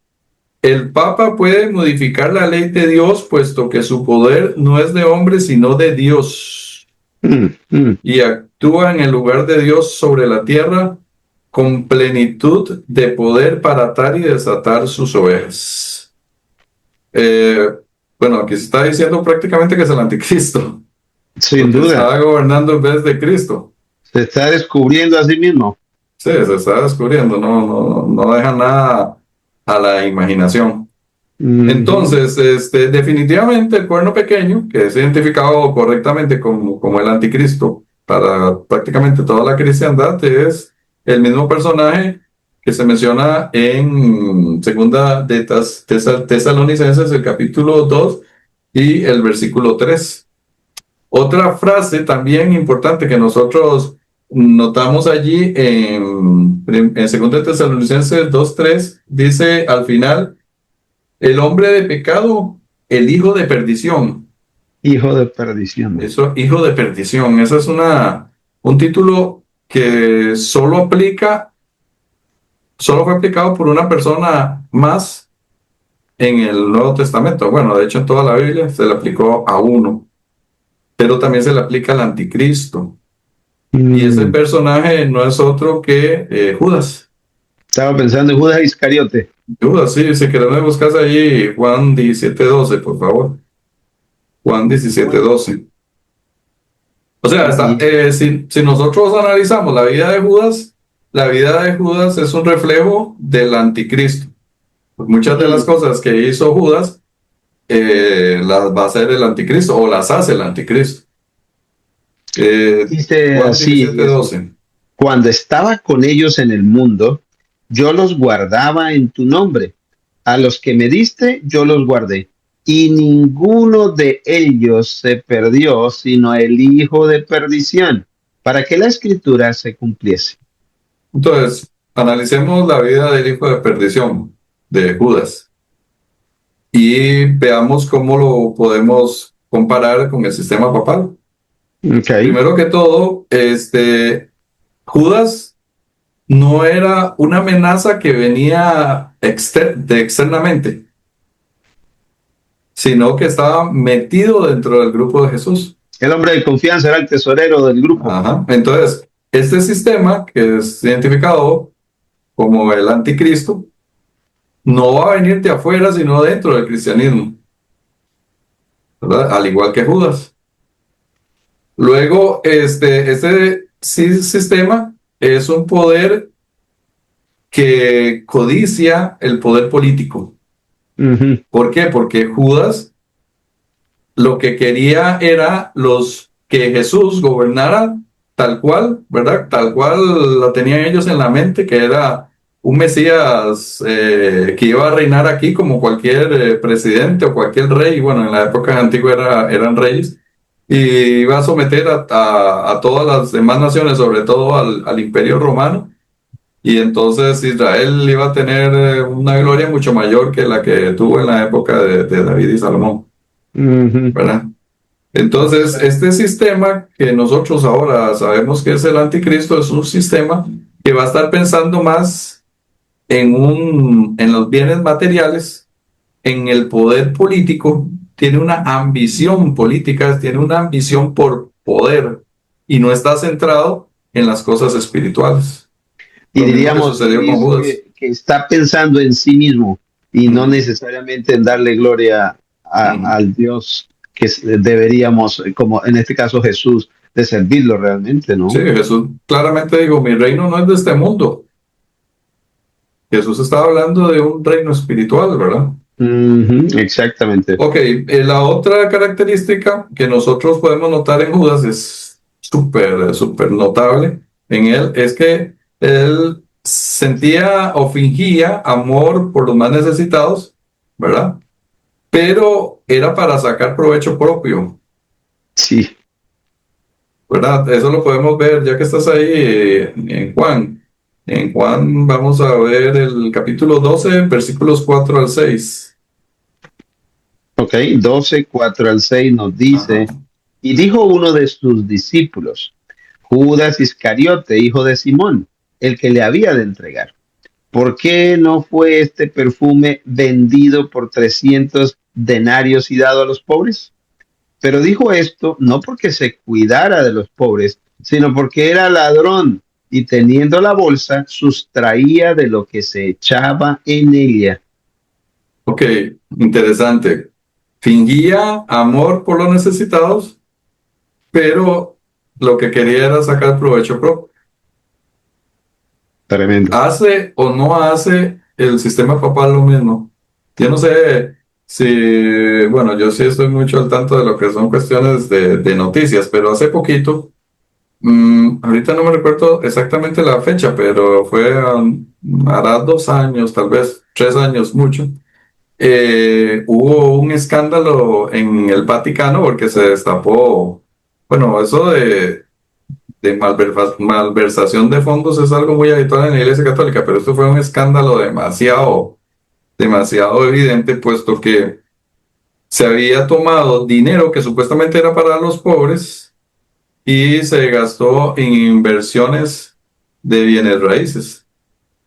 Speaker 1: el Papa puede modificar la ley de Dios, puesto que su poder no es de hombre, sino de Dios. Y actúa en el lugar de Dios sobre la tierra con plenitud de poder para atar y desatar sus ovejas. Bueno, aquí se está diciendo prácticamente que es el anticristo.
Speaker 2: Sin duda.
Speaker 1: Está gobernando en vez de Cristo.
Speaker 2: Se está descubriendo a sí mismo.
Speaker 1: Sí, se está descubriendo, no deja nada a la imaginación. Entonces, definitivamente el cuerno pequeño, que es identificado correctamente como el anticristo para prácticamente toda la cristiandad, es el mismo personaje que se menciona en segunda de Tesalonicenses, el capítulo 2 y el versículo 3. Otra frase también importante que nosotros notamos allí en segunda de Tesalonicenses 2:3, dice al final, el hombre de pecado, el hijo de perdición.
Speaker 2: Hijo de perdición.
Speaker 1: Eso, hijo de perdición. Ese es un título que solo fue aplicado por una persona más en el Nuevo Testamento. Bueno, de hecho en toda la Biblia se le aplicó a uno, pero también se le aplica al anticristo. Y ese personaje no es otro que Judas.
Speaker 2: Estaba pensando en Judas Iscariote.
Speaker 1: Judas, sí, si querés me buscas ahí Juan 17:12, por favor. Juan 17:12. O sea, si nosotros analizamos la vida de Judas es un reflejo del anticristo. Muchas de las cosas que hizo Judas las va a hacer el anticristo o las hace el anticristo.
Speaker 2: Dice
Speaker 1: Juan
Speaker 2: así,
Speaker 1: 17:12.
Speaker 2: cuando estaba con ellos en el mundo, yo los guardaba en tu nombre. A los que me diste, yo los guardé. Y ninguno de ellos se perdió, sino el hijo de perdición, para que la escritura se cumpliese.
Speaker 1: Entonces, analicemos la vida del hijo de perdición, de Judas, y veamos cómo lo podemos comparar con el sistema papal.
Speaker 2: Okay.
Speaker 1: Primero que todo, Judas no era una amenaza que venía externamente, sino que estaba metido dentro del grupo de Jesús.
Speaker 2: El hombre de confianza era el tesorero del grupo.
Speaker 1: Ajá. Entonces, este sistema que es identificado como el anticristo no va a venir de afuera, sino dentro del cristianismo, ¿verdad? Al igual que Judas. Luego, este sistema es un poder que codicia el poder político.
Speaker 2: Ujú.
Speaker 1: ¿Por qué? Porque Judas lo que quería era que Jesús gobernara tal cual, ¿verdad? Tal cual la tenían ellos en la mente, que era un Mesías que iba a reinar aquí como cualquier presidente o cualquier rey. Bueno, en la época antigua eran reyes. Y iba a someter a todas las demás naciones, sobre todo al Imperio Romano. Y entonces Israel iba a tener una gloria mucho mayor que la que tuvo en la época de David y Salomón,
Speaker 2: Ujú.
Speaker 1: ¿verdad? Entonces, este sistema que nosotros ahora sabemos que es el anticristo es un sistema que va a estar pensando más en los bienes materiales, en el poder político, tiene una ambición política, tiene una ambición por poder y no está centrado en las cosas espirituales.
Speaker 2: Y
Speaker 1: Lo mismo que
Speaker 2: diríamos,
Speaker 1: sucedió con
Speaker 2: Luis,
Speaker 1: Judas.
Speaker 2: que está pensando en sí mismo y no
Speaker 1: Ujú,
Speaker 2: necesariamente en darle gloria
Speaker 1: ujú.
Speaker 2: al Dios que deberíamos, como en este caso Jesús, de servirlo realmente,
Speaker 1: Sí,
Speaker 2: ¿no?
Speaker 1: Jesús claramente dijo, mi reino no es de este mundo. Jesús estaba hablando de un reino espiritual, ¿verdad?
Speaker 2: Ujú, exactamente.
Speaker 1: Ok, la otra característica que nosotros podemos notar en Judas es súper notable en él, es que él sentía o fingía amor por los más necesitados, ¿verdad? Pero era para sacar provecho propio,
Speaker 2: Sí,
Speaker 1: ¿verdad? Eso lo podemos ver ya que estás ahí en Juan. En Juan vamos a ver el capítulo 12, versículos 4 al 6.
Speaker 2: ok, 12:4 al 6 nos
Speaker 1: Ajá.
Speaker 2: dice, y dijo uno de sus discípulos, Judas Iscariote, hijo de Simón, el que le había de entregar. ¿Por qué no fue este perfume vendido por 300 denarios y dado a los pobres? Pero dijo esto no porque se cuidara de los pobres, sino porque era ladrón y teniendo la bolsa sustraía de lo que se echaba en ella.
Speaker 1: Ok, interesante. Fingía amor por los necesitados, pero lo que quería era sacar provecho propio.
Speaker 2: Tremendo.
Speaker 1: ¿Hace o no hace el sistema papal lo mismo? Yo no sé si, bueno, yo sí estoy mucho al tanto de lo que son cuestiones de noticias, pero hace poquito, ahorita no me recuerdo exactamente la fecha, pero fue, hará 2 años, tal vez 3 años, mucho. Hubo un escándalo en el Vaticano porque se destapó, bueno, eso de malversación de fondos es algo muy habitual en la Iglesia Católica, pero esto fue un escándalo demasiado evidente, puesto que se había tomado dinero que supuestamente era para los pobres y se gastó en inversiones de bienes raíces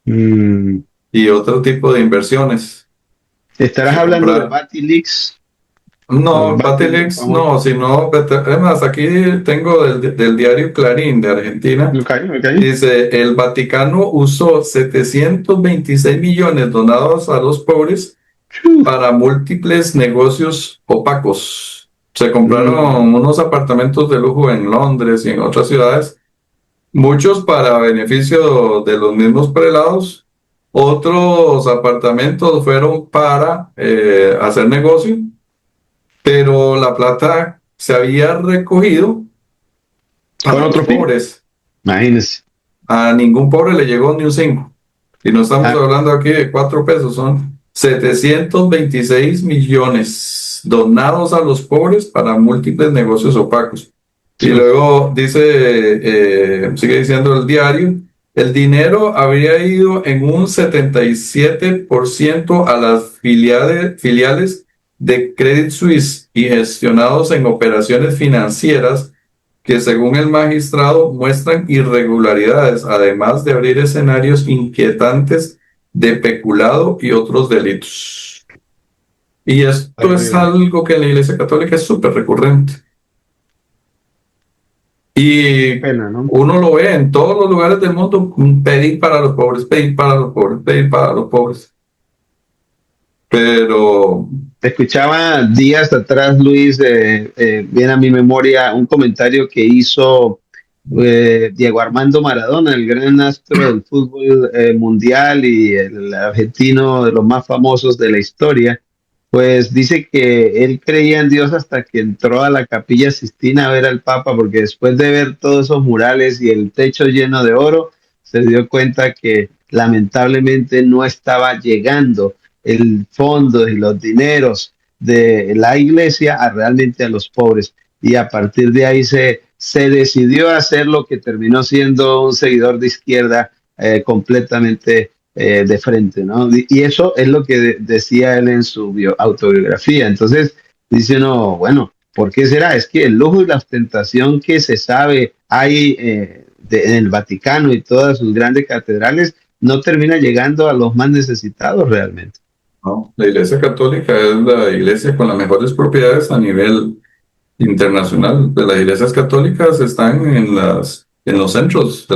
Speaker 2: Mm,
Speaker 1: y otro tipo de inversiones.
Speaker 2: ¿Estarás
Speaker 1: Se
Speaker 2: hablando de
Speaker 1: compra.
Speaker 2: Batilix?
Speaker 1: No,
Speaker 2: Batilix,
Speaker 1: Batilix
Speaker 2: vamos.
Speaker 1: no, sino, además aquí tengo del diario Clarín de Argentina,
Speaker 2: Ok, ok.
Speaker 1: dice, el Vaticano usó 726 millones donados a los pobres para múltiples negocios opacos. Se
Speaker 2: Mm,
Speaker 1: compraron unos apartamentos de lujo en Londres y en otras ciudades, muchos para beneficio de los mismos prelados, otros apartamentos fueron para hacer negocio, pero la plata se había recogido
Speaker 2: con
Speaker 1: para los
Speaker 2: otro fin,
Speaker 1: pobres.
Speaker 2: imagínense.
Speaker 1: A ningún pobre le llegó ni un 5. Y no estamos
Speaker 2: Ah,
Speaker 1: hablando aquí de 4 pesos, son 726 millones donados a los pobres para múltiples negocios opacos. Y
Speaker 2: sí.
Speaker 1: luego dice, sigue diciendo el diario, el dinero habría ido en un 77% a las filiales de Credit Suisse y gestionados en operaciones financieras que según el magistrado muestran irregularidades, además de abrir escenarios inquietantes de peculado y otros delitos. Y esto es
Speaker 2: Terrible.
Speaker 1: algo que en la Iglesia Católica es súper recurrente.
Speaker 2: Qué
Speaker 1: Y
Speaker 2: pena, ¿no?
Speaker 1: uno lo ve en todos los lugares del mundo, pedir para los pobres, pedir para los pobres, pedir para los pobres. Pero,
Speaker 2: Escuchaba días atrás, Luis, viene a mi memoria un comentario que hizo Diego Armando Maradona, el gran astro del fútbol mundial y el argentino de los más famosos de la historia. Pues dice que él creía en Dios hasta que entró a la Capilla Sistina a ver al Papa, porque después de ver todos esos murales y el techo lleno de oro, se dio cuenta que lamentablemente no estaba llegando el fondo y los dineros de la iglesia a realmente a los pobres. Y a partir de ahí se decidió a hacer lo que terminó siendo un seguidor de izquierda completamente de frente, ¿no? Y eso es lo que decía él en su autobiografía. Entonces, dice uno, bueno, ¿por qué será? Es que el lujo y la ostentación que se sabe hay en el Vaticano y todas sus grandes catedrales no termina llegando a los más necesitados realmente.
Speaker 1: ¿no? La Iglesia Católica es la iglesia con las mejores propiedades a nivel internacional. De las iglesias católicas están en los centros,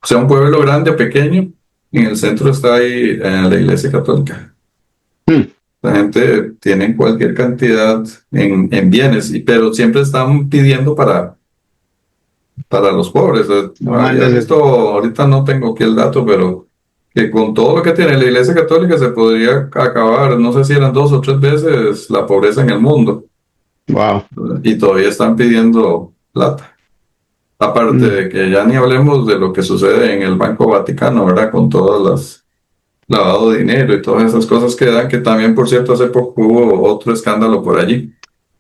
Speaker 1: sea un pueblo grande o pequeño, en el centro está ahí la Iglesia Católica.
Speaker 2: Hmm.
Speaker 1: La gente tiene cualquier cantidad en bienes, pero siempre están pidiendo para los pobres.
Speaker 2: Los más
Speaker 1: Había visto,
Speaker 2: necesitados.
Speaker 1: ahorita no tengo aquí el dato, pero que con todo lo que tiene la Iglesia Católica se podría acabar, no sé si eran 2 o 3 veces la pobreza en el mundo,
Speaker 2: Wow.
Speaker 1: y todavía están pidiendo plata. Aparte
Speaker 2: Mm.
Speaker 1: de que ya ni hablemos de lo que sucede en el Banco Vaticano, ¿verdad? Con todas las lavado de dinero y todas esas cosas que dan, que también, por cierto, hace poco hubo otro escándalo por allí.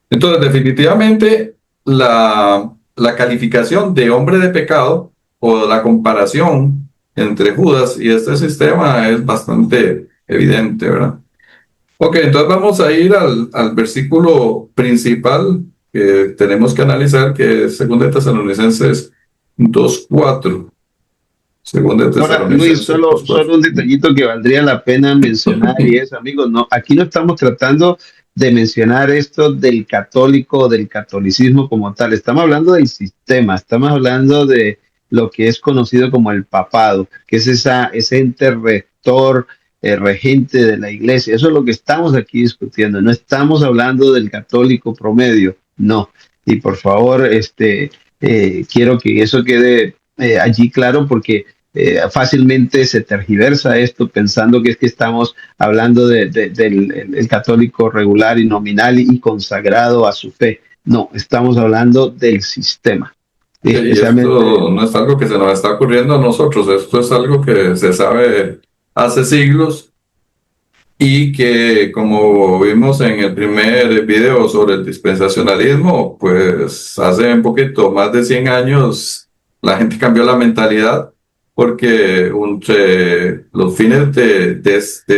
Speaker 1: Entonces, definitivamente, la calificación de hombre de pecado o la comparación entre Judas y este sistema es bastante evidente, ¿verdad? Ok, entonces vamos a ir al versículo principal que tenemos que analizar, que es 2 de Tesalonicenses 2:4. 2 de
Speaker 2: Ahora, Luis,
Speaker 1: Tesalonicenses
Speaker 2: solo
Speaker 1: 2:4.
Speaker 2: un detallito que valdría la pena mencionar y es, amigos, no, aquí no estamos tratando de mencionar esto del católico, del catolicismo como tal, estamos hablando del sistema, estamos hablando de lo que es conocido como el papado, que es ese ente rector, regente de la iglesia, eso es lo que estamos aquí discutiendo, no estamos hablando del católico promedio, no, y por favor, quiero que eso quede allí claro porque fácilmente se tergiversa esto pensando que es que estamos hablando del el católico regular y nominal y consagrado a su fe. No, estamos hablando del sistema,
Speaker 1: Y
Speaker 2: especialmente.
Speaker 1: esto no es algo que se nos está ocurriendo a nosotros, esto es algo que se sabe hace siglos y que, como vimos en el primer video sobre el dispensacionalismo, pues hace un poquito más de 100 años la gente cambió la mentalidad porque entre los fines de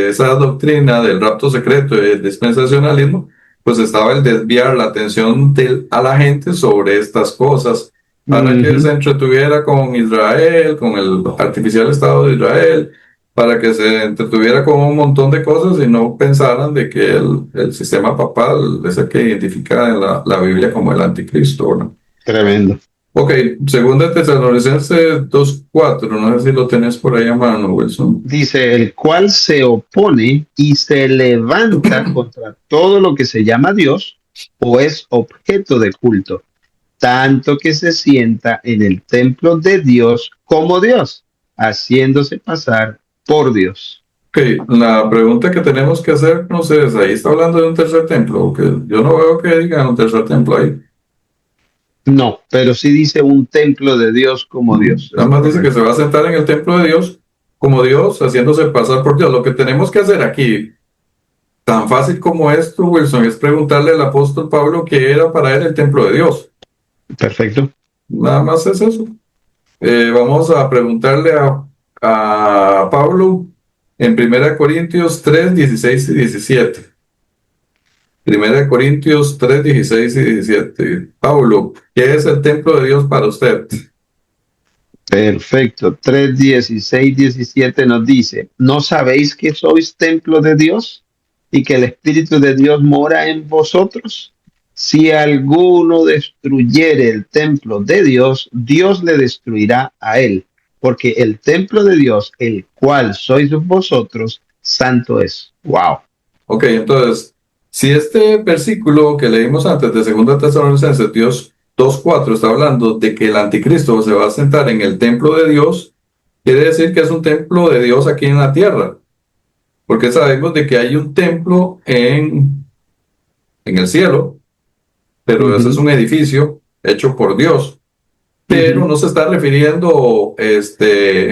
Speaker 1: esa doctrina del rapto secreto y el dispensacionalismo, pues estaba el desviar la atención a la gente sobre estas cosas para que se
Speaker 2: Ujú.
Speaker 1: entretuviera con Israel, con el artificial Estado de Israel, para que se entretuviera con un montón de cosas y no pensaran de que el sistema papal es el que identifica en la Biblia como el anticristo, ¿no?
Speaker 2: Tremendo.
Speaker 1: Ok, segunda de Tesalonicenses 2:4, no sé si lo tenés por ahí a mano, Wilson.
Speaker 2: Dice, el cual se opone y se levanta contra todo lo que se llama Dios o es objeto de culto, tanto que se sienta en el templo de Dios como Dios, haciéndose pasar por Dios.
Speaker 1: Ok, la pregunta que tenemos que hacer, no sé, es ahí está hablando de un tercer templo, o que yo no veo que digan un tercer templo ahí.
Speaker 2: No, pero sí dice un templo de Dios como Dios,
Speaker 1: Nada
Speaker 2: es
Speaker 1: más dice que
Speaker 2: correcto.
Speaker 1: se va a sentar en el templo de Dios como Dios, haciéndose pasar por Dios. Lo que tenemos que hacer aquí, tan fácil como esto, Wilson, es preguntarle al apóstol Pablo qué era para él el templo de Dios.
Speaker 2: Perfecto.
Speaker 1: Nada más es eso. Vamos a preguntarle a Pablo en 1 Corintios 3:16 y 17. Primera de Corintios 3, 16 y 17. Pablo, ¿qué es el templo de Dios para usted?
Speaker 2: Perfecto. 3, 16, 17 nos dice, ¿no sabéis que sois templo de Dios y que el Espíritu de Dios mora en vosotros? Si alguno destruyere el templo de Dios, Dios le destruirá a él, porque el templo de Dios, el cual sois vosotros, santo es. Wow.
Speaker 1: Ok, entonces, si este versículo que leímos antes de 2 Tesalonicenses, Dios 2:4, está hablando de que el anticristo se va a sentar en el templo de Dios, quiere decir que es un templo de Dios aquí en la tierra, porque sabemos de que hay un templo en el cielo, pero ese es
Speaker 2: Ujú,
Speaker 1: un edificio hecho por Dios. Pero
Speaker 2: ujú,
Speaker 1: no se está refiriendo en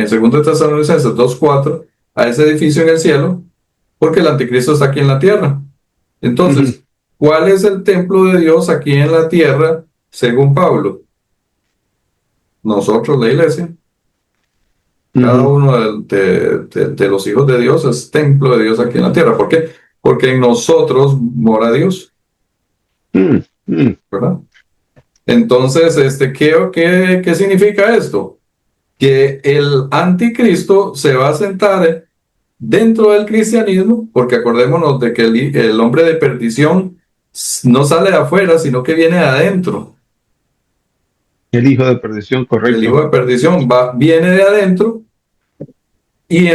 Speaker 1: 2 Tesalonicenses 2:4 a ese edificio en el cielo, porque el anticristo está aquí en la tierra.
Speaker 2: ujú,
Speaker 1: Entonces, ¿cuál es el templo de Dios aquí en la tierra, según Pablo? Nosotros, la iglesia, cada
Speaker 2: ujú,
Speaker 1: uno de los hijos de Dios es templo de Dios aquí en la tierra. ¿Por qué? Porque en nosotros mora Dios,
Speaker 2: ujú, ujú.
Speaker 1: ¿verdad? Entonces, ¿qué significa esto? Que el anticristo se va a sentar dentro del cristianismo, porque acordémonos de que el hombre de perdición no sale de afuera, sino que viene de adentro.
Speaker 2: El hijo de perdición,
Speaker 1: El
Speaker 2: correcto.
Speaker 1: hijo de perdición viene de adentro y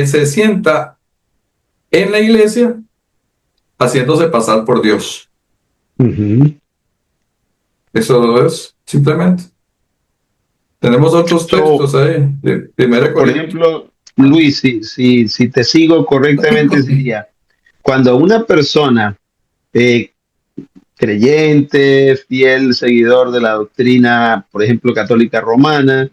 Speaker 1: se sienta en la iglesia haciéndose pasar por Dios.
Speaker 2: Ujú.
Speaker 1: Eso es simplemente. Tenemos otros
Speaker 2: So,
Speaker 1: textos ahí, de 1
Speaker 2: por
Speaker 1: Corintios.
Speaker 2: ejemplo, Luis, si te sigo correctamente, sería cuando una persona eh, creyente, fiel, seguidor de la doctrina, por ejemplo, católica romana,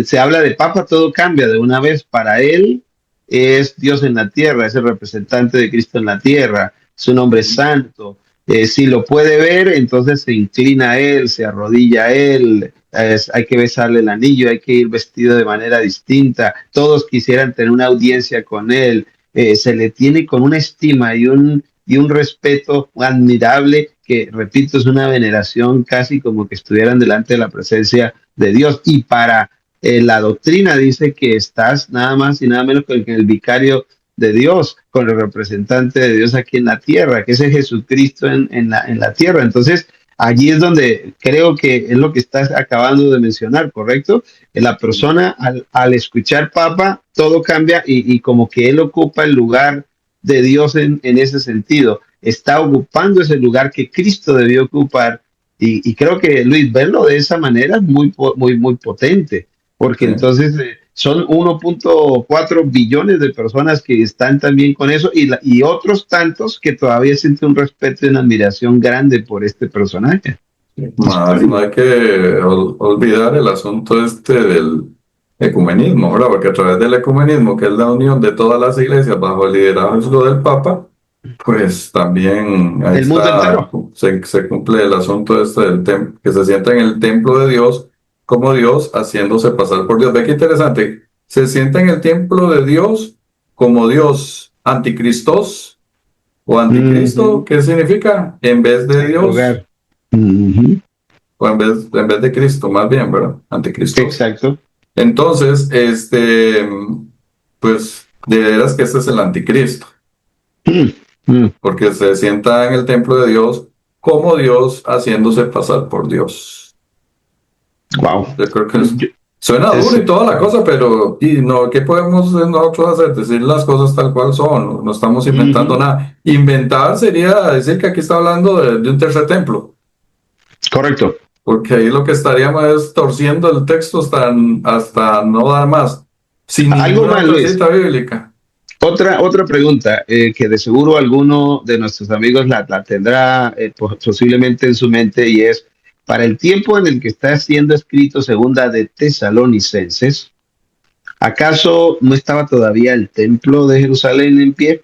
Speaker 2: se habla de Papa, todo cambia de una vez. Para él es Dios en la tierra, es el representante de Cristo en la tierra, su nombre es santo. Si lo puede ver, entonces se inclina a él, se arrodilla a él, hay que besarle el anillo, hay que ir vestido de manera distinta. Todos quisieran tener una audiencia con él. Se le tiene con una estima y un respeto admirable que, repito, es una veneración casi como que estuvieran delante de la presencia de Dios. Y para la doctrina dice que estás nada más y nada menos que el vicario de Dios, con el representante de Dios aquí en la tierra, que es el Jesucristo en la tierra. Entonces, allí es donde creo que es lo que estás acabando de mencionar, ¿correcto? La persona al escuchar Papa, todo cambia y como que él ocupa el lugar de Dios en ese sentido. Está ocupando ese lugar que Cristo debió ocupar. Y creo que, Luis, verlo de esa manera es muy potente, porque
Speaker 1: Sí.
Speaker 2: entonces son 1.4 billones de personas que están también con eso y otros tantos que todavía sienten un respeto y una admiración grande por este personaje
Speaker 1: Más no
Speaker 2: histórico.
Speaker 1: hay que olvidar el asunto del ecumenismo, ¿verdad? Porque a través del ecumenismo, que es la unión de todas las iglesias bajo el liderazgo del Papa, pues también ahí
Speaker 2: El mundo
Speaker 1: está,
Speaker 2: entero.
Speaker 1: se cumple el asunto del templo, que se sienta en el templo de Dios como Dios haciéndose pasar por Dios. Ve qué interesante, se sienta en el templo de Dios como Dios anticristos o anticristo,
Speaker 2: Ujú.
Speaker 1: ¿qué significa? En vez de
Speaker 2: En
Speaker 1: Dios
Speaker 2: lugar. Ujú.
Speaker 1: o en vez de Cristo, más bien, ¿verdad? Anticristo.
Speaker 2: Exacto.
Speaker 1: Entonces, pues, de veras que este es el anticristo,
Speaker 2: Mm, mm.
Speaker 1: porque se sienta en el templo de Dios como Dios haciéndose pasar por Dios.
Speaker 2: Wow.
Speaker 1: Yo creo que
Speaker 2: Yo-
Speaker 1: suena duro
Speaker 2: es-
Speaker 1: y toda la cosa, pero y no, ¿qué podemos nosotros hacer? Decir las cosas tal cual son, no estamos inventando
Speaker 2: Ujú.
Speaker 1: nada. Inventar sería decir que aquí está hablando de un tercer templo.
Speaker 2: Correcto.
Speaker 1: Porque ahí lo que estaríamos es torciendo el texto hasta no dar más, sin
Speaker 2: Algo
Speaker 1: ninguna
Speaker 2: más,
Speaker 1: otra
Speaker 2: Luis.
Speaker 1: cita bíblica.
Speaker 2: Otra pregunta que de seguro alguno de nuestros amigos la tendrá posiblemente en su mente y es, para el tiempo en el que está siendo escrito segunda de Tesalonicenses, ¿acaso no estaba todavía el templo de Jerusalén en pie?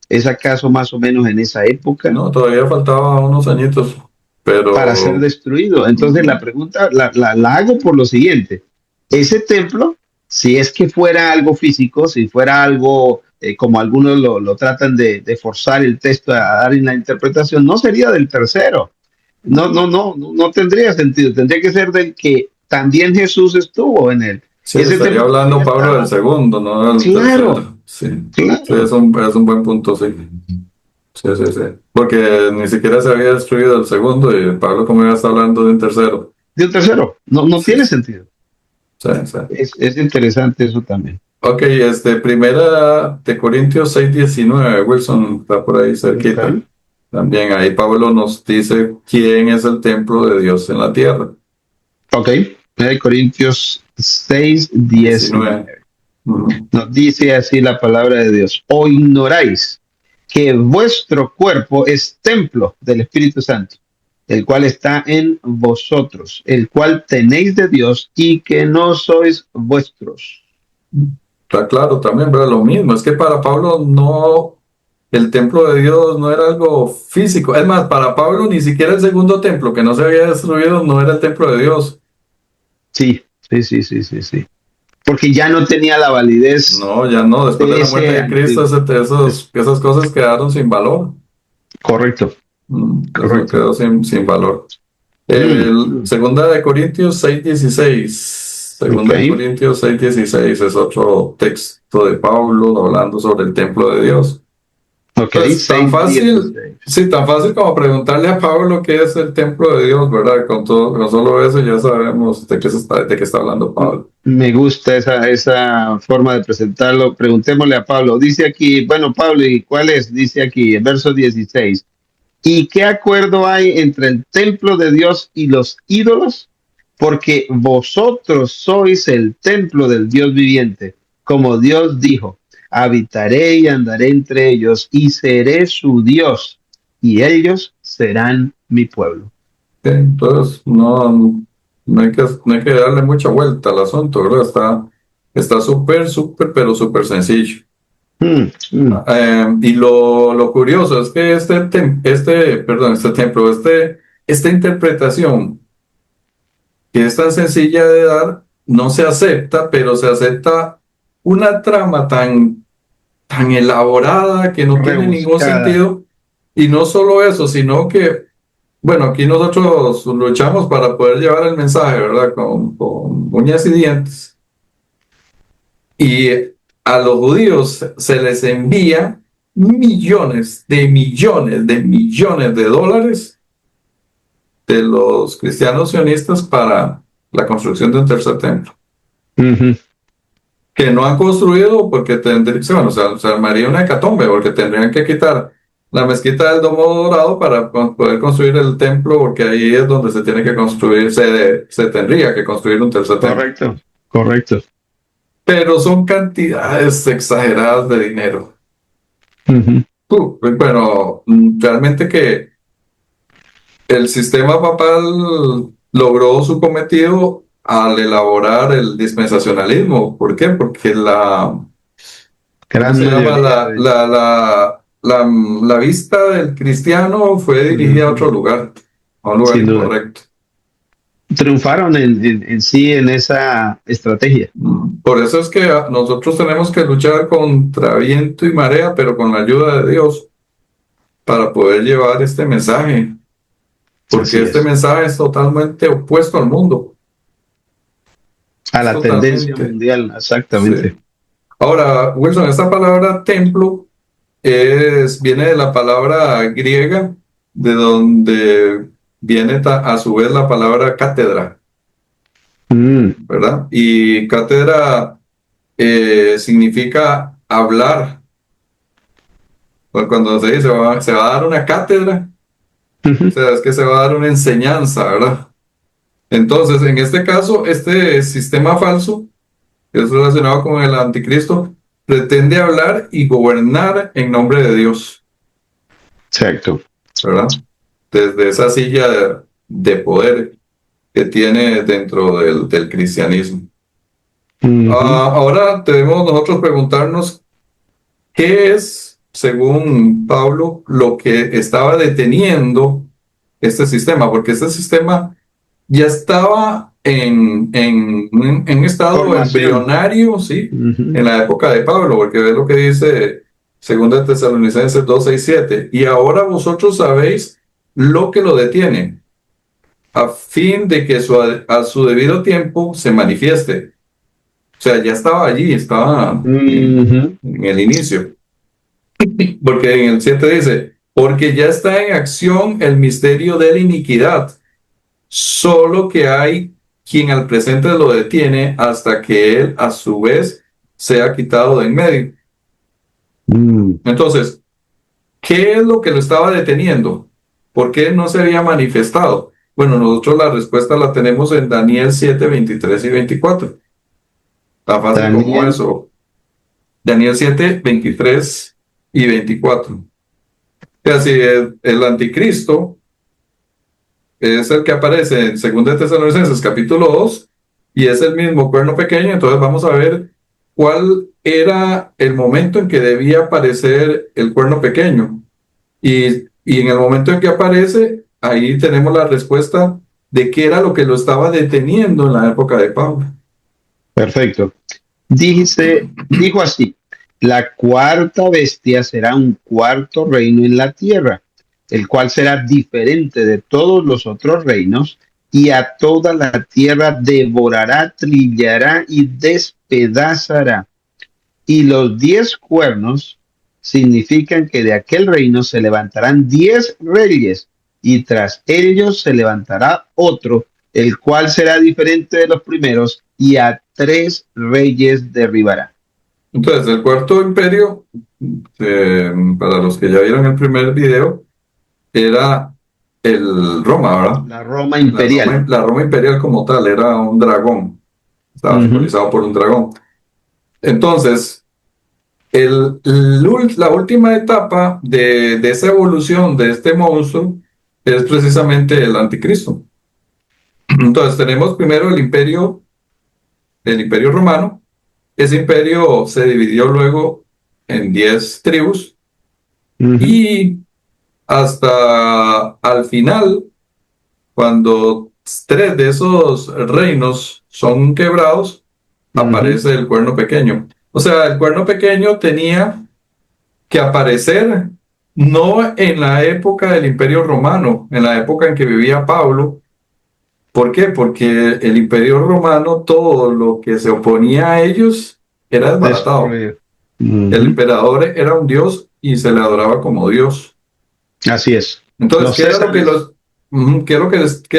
Speaker 2: ¿Es acaso más o menos en esa época
Speaker 1: No, todavía faltaba unos añitos,
Speaker 2: para ser
Speaker 1: pero
Speaker 2: destruido? Entonces la
Speaker 1: ujú,
Speaker 2: pregunta la hago por lo siguiente. Ese templo, si es que fuera algo físico, si fuera algo como algunos lo tratan de forzar el texto a dar en la interpretación, no sería del tercero. No tendría sentido. Tendría que ser del que también Jesús estuvo en él.
Speaker 1: Sí,
Speaker 2: Ese
Speaker 1: estaría
Speaker 2: templo
Speaker 1: hablando
Speaker 2: todavía
Speaker 1: Pablo del
Speaker 2: estaba.
Speaker 1: segundo, no del
Speaker 2: Claro,
Speaker 1: tercero. Sí, sí,
Speaker 2: claro.
Speaker 1: es un buen punto, sí. Sí, sí, sí. Porque ni siquiera se había destruido el segundo y Pablo como ya está hablando de un tercero.
Speaker 2: De un tercero. No
Speaker 1: Sí,
Speaker 2: tiene sentido.
Speaker 1: sí, sí.
Speaker 2: Es interesante eso también.
Speaker 1: Ok, primera de Corintios 6:19, Wilson está por ahí cerquita.
Speaker 2: Ok.
Speaker 1: También ahí Pablo nos dice quién es el templo de Dios en la tierra.
Speaker 2: Ok. 1 Corintios 6:19.
Speaker 1: 19. Ujú.
Speaker 2: Nos dice así la palabra de Dios. ¿O ignoráis que vuestro cuerpo es templo del Espíritu Santo, el cual está en vosotros, el cual tenéis de Dios y que no sois vuestros?
Speaker 1: Está claro también, pero lo mismo, es que para Pablo no, el templo de Dios no era algo físico. Es más, para Pablo ni siquiera el segundo templo que no se había destruido no era el templo de Dios.
Speaker 2: Sí, sí. Porque ya no tenía la validez
Speaker 1: No, ya no, después de
Speaker 2: de
Speaker 1: la muerte
Speaker 2: ese
Speaker 1: de Cristo
Speaker 2: antiguo.
Speaker 1: esas cosas quedaron sin valor.
Speaker 2: Correcto,
Speaker 1: Eso
Speaker 2: correcto.
Speaker 1: quedó sin valor.
Speaker 2: Mm,
Speaker 1: Segunda de Corintios 6:16.
Speaker 2: ok,
Speaker 1: Segunda de Corintios 6:16 es otro texto de Pablo hablando sobre el templo de Dios.
Speaker 2: ok,
Speaker 1: Pues tan
Speaker 2: 6:16.
Speaker 1: fácil, sí, tan fácil como preguntarle a Pablo qué es el templo de Dios, ¿verdad? Con solo eso ya sabemos de qué está hablando Pablo.
Speaker 2: Me gusta esa forma de presentarlo. Preguntémosle a Pablo. Dice aquí, bueno, Pablo, ¿y cuál es? Dice aquí, el verso 16. ¿Y qué acuerdo hay entre el templo de Dios y los ídolos? Porque vosotros sois el templo del Dios viviente, como Dios dijo, habitaré y andaré entre ellos y seré su Dios, y ellos serán mi pueblo.
Speaker 1: Entonces, no hay que darle mucha vuelta al asunto, ¿verdad? Está súper, súper, pero súper sencillo.
Speaker 2: Mm, mm,
Speaker 1: Y lo curioso es que este templo, esta interpretación que es tan sencilla de dar, no se acepta, pero se acepta una trama tan elaborada que no tiene ningún
Speaker 2: rebuscada.
Speaker 1: sentido. Y no solo eso, sino que, bueno, aquí nosotros luchamos para poder llevar el mensaje, ¿verdad? Con uñas y dientes. Y a los judíos se les envía millones de dólares de los cristianos sionistas para la construcción de un tercer templo,
Speaker 2: Ujú,
Speaker 1: que no han construido porque bueno, se armaría una hecatombe, porque tendrían que quitar la mezquita del Domo Dorado para poder construir el templo, porque ahí es donde se tiene que construir, se tendría que construir un tercer templo.
Speaker 2: correcto, correcto.
Speaker 1: Pero son cantidades exageradas de dinero.
Speaker 2: Ujú,
Speaker 1: Bueno, realmente que el sistema papal logró su cometido al elaborar el dispensacionalismo. ¿Por qué? Porque ¿cómo
Speaker 2: gran
Speaker 1: se llama?
Speaker 2: mayoría de,
Speaker 1: La vista del cristiano fue dirigida a
Speaker 2: ujú,
Speaker 1: otro lugar, a un lugar
Speaker 2: sin duda.
Speaker 1: incorrecto.
Speaker 2: Triunfaron en sí en esa estrategia.
Speaker 1: Por eso es que nosotros tenemos que luchar contra viento y marea, pero con la ayuda de Dios, para poder llevar este mensaje, porque
Speaker 2: Así
Speaker 1: este
Speaker 2: es.
Speaker 1: mensaje es totalmente opuesto al mundo.
Speaker 2: A
Speaker 1: Es
Speaker 2: la tendencia
Speaker 1: totalmente,
Speaker 2: mundial,
Speaker 1: sí.
Speaker 2: exactamente.
Speaker 1: Ahora, Wilson, esta palabra templo viene de la palabra griega, de donde viene a su vez la palabra cátedra,
Speaker 2: Mm,
Speaker 1: ¿verdad? Y cátedra significa hablar. Pues cuando se dice se va a dar una cátedra, o
Speaker 2: ujú,
Speaker 1: sea, es que se va a dar una enseñanza, ¿verdad? Entonces, en este caso, este sistema falso, que es relacionado con el anticristo, pretende hablar y gobernar en nombre de Dios,
Speaker 2: exacto.
Speaker 1: ¿verdad? Desde esa silla de poder que tiene dentro del cristianismo.
Speaker 2: Ujú,
Speaker 1: Ahora debemos nosotros preguntarnos qué es, según Pablo, lo que estaba deteniendo este sistema, porque este sistema ya estaba en un estado
Speaker 2: Formación.
Speaker 1: embrionario, sí, en la época de Pablo, porque ve lo que dice 2 Tesalonicenses 2:6-7, y ahora vosotros sabéis lo que lo detiene, a fin de que a su debido tiempo se manifieste. O sea, ya estaba allí, estaba en el inicio. Porque en el 7 dice, porque ya está en acción el misterio de la iniquidad, solo que hay quien al presente lo detiene hasta que él a su vez sea quitado de en medio. Entonces, ¿qué es lo que lo estaba deteniendo? ¿Por qué no se había manifestado? Bueno, nosotros la respuesta la tenemos en Daniel 7:23-24. Tan fácil como eso. Daniel 7:23-24. O sea, si el anticristo es el que aparece en 2 Tesalonicenses capítulo 2 y es el mismo cuerno pequeño, entonces vamos a ver cuál era el momento en que debía aparecer el cuerno pequeño. Y en el momento en que aparece, ahí tenemos la respuesta de qué era lo que lo estaba deteniendo en la época de Pablo.
Speaker 2: Perfecto. Dijo así, la cuarta bestia será un cuarto reino en la tierra, el cual será diferente de todos los otros reinos, y a toda la tierra devorará, trillará y despedazará. Y los 10 cuernos significan que de aquel reino se levantarán 10 reyes, y tras ellos se levantará otro, el cual será diferente de los primeros, y a 3 reyes derribará.
Speaker 1: Entonces, el cuarto imperio, para los que ya vieron el primer video, era el Roma, ¿verdad?
Speaker 2: La Roma imperial.
Speaker 1: La Roma imperial como tal, era un dragón. Estaba simbolizado por un dragón. Entonces, la última etapa de esa evolución de este monstruo es precisamente el anticristo. Entonces, tenemos primero el imperio romano. Ese imperio se dividió luego en 10 tribus y hasta al final, cuando 3 de esos reinos son quebrados, aparece el cuerno pequeño. O sea, el cuerno pequeño tenía que aparecer no en la época del Imperio Romano, en la época en que vivía Pablo. ¿Por qué? Porque el Imperio Romano, todo lo que se oponía a ellos era desbaratado. El emperador era un dios y se le adoraba como dios.
Speaker 2: Así es.
Speaker 1: Entonces, ¿qué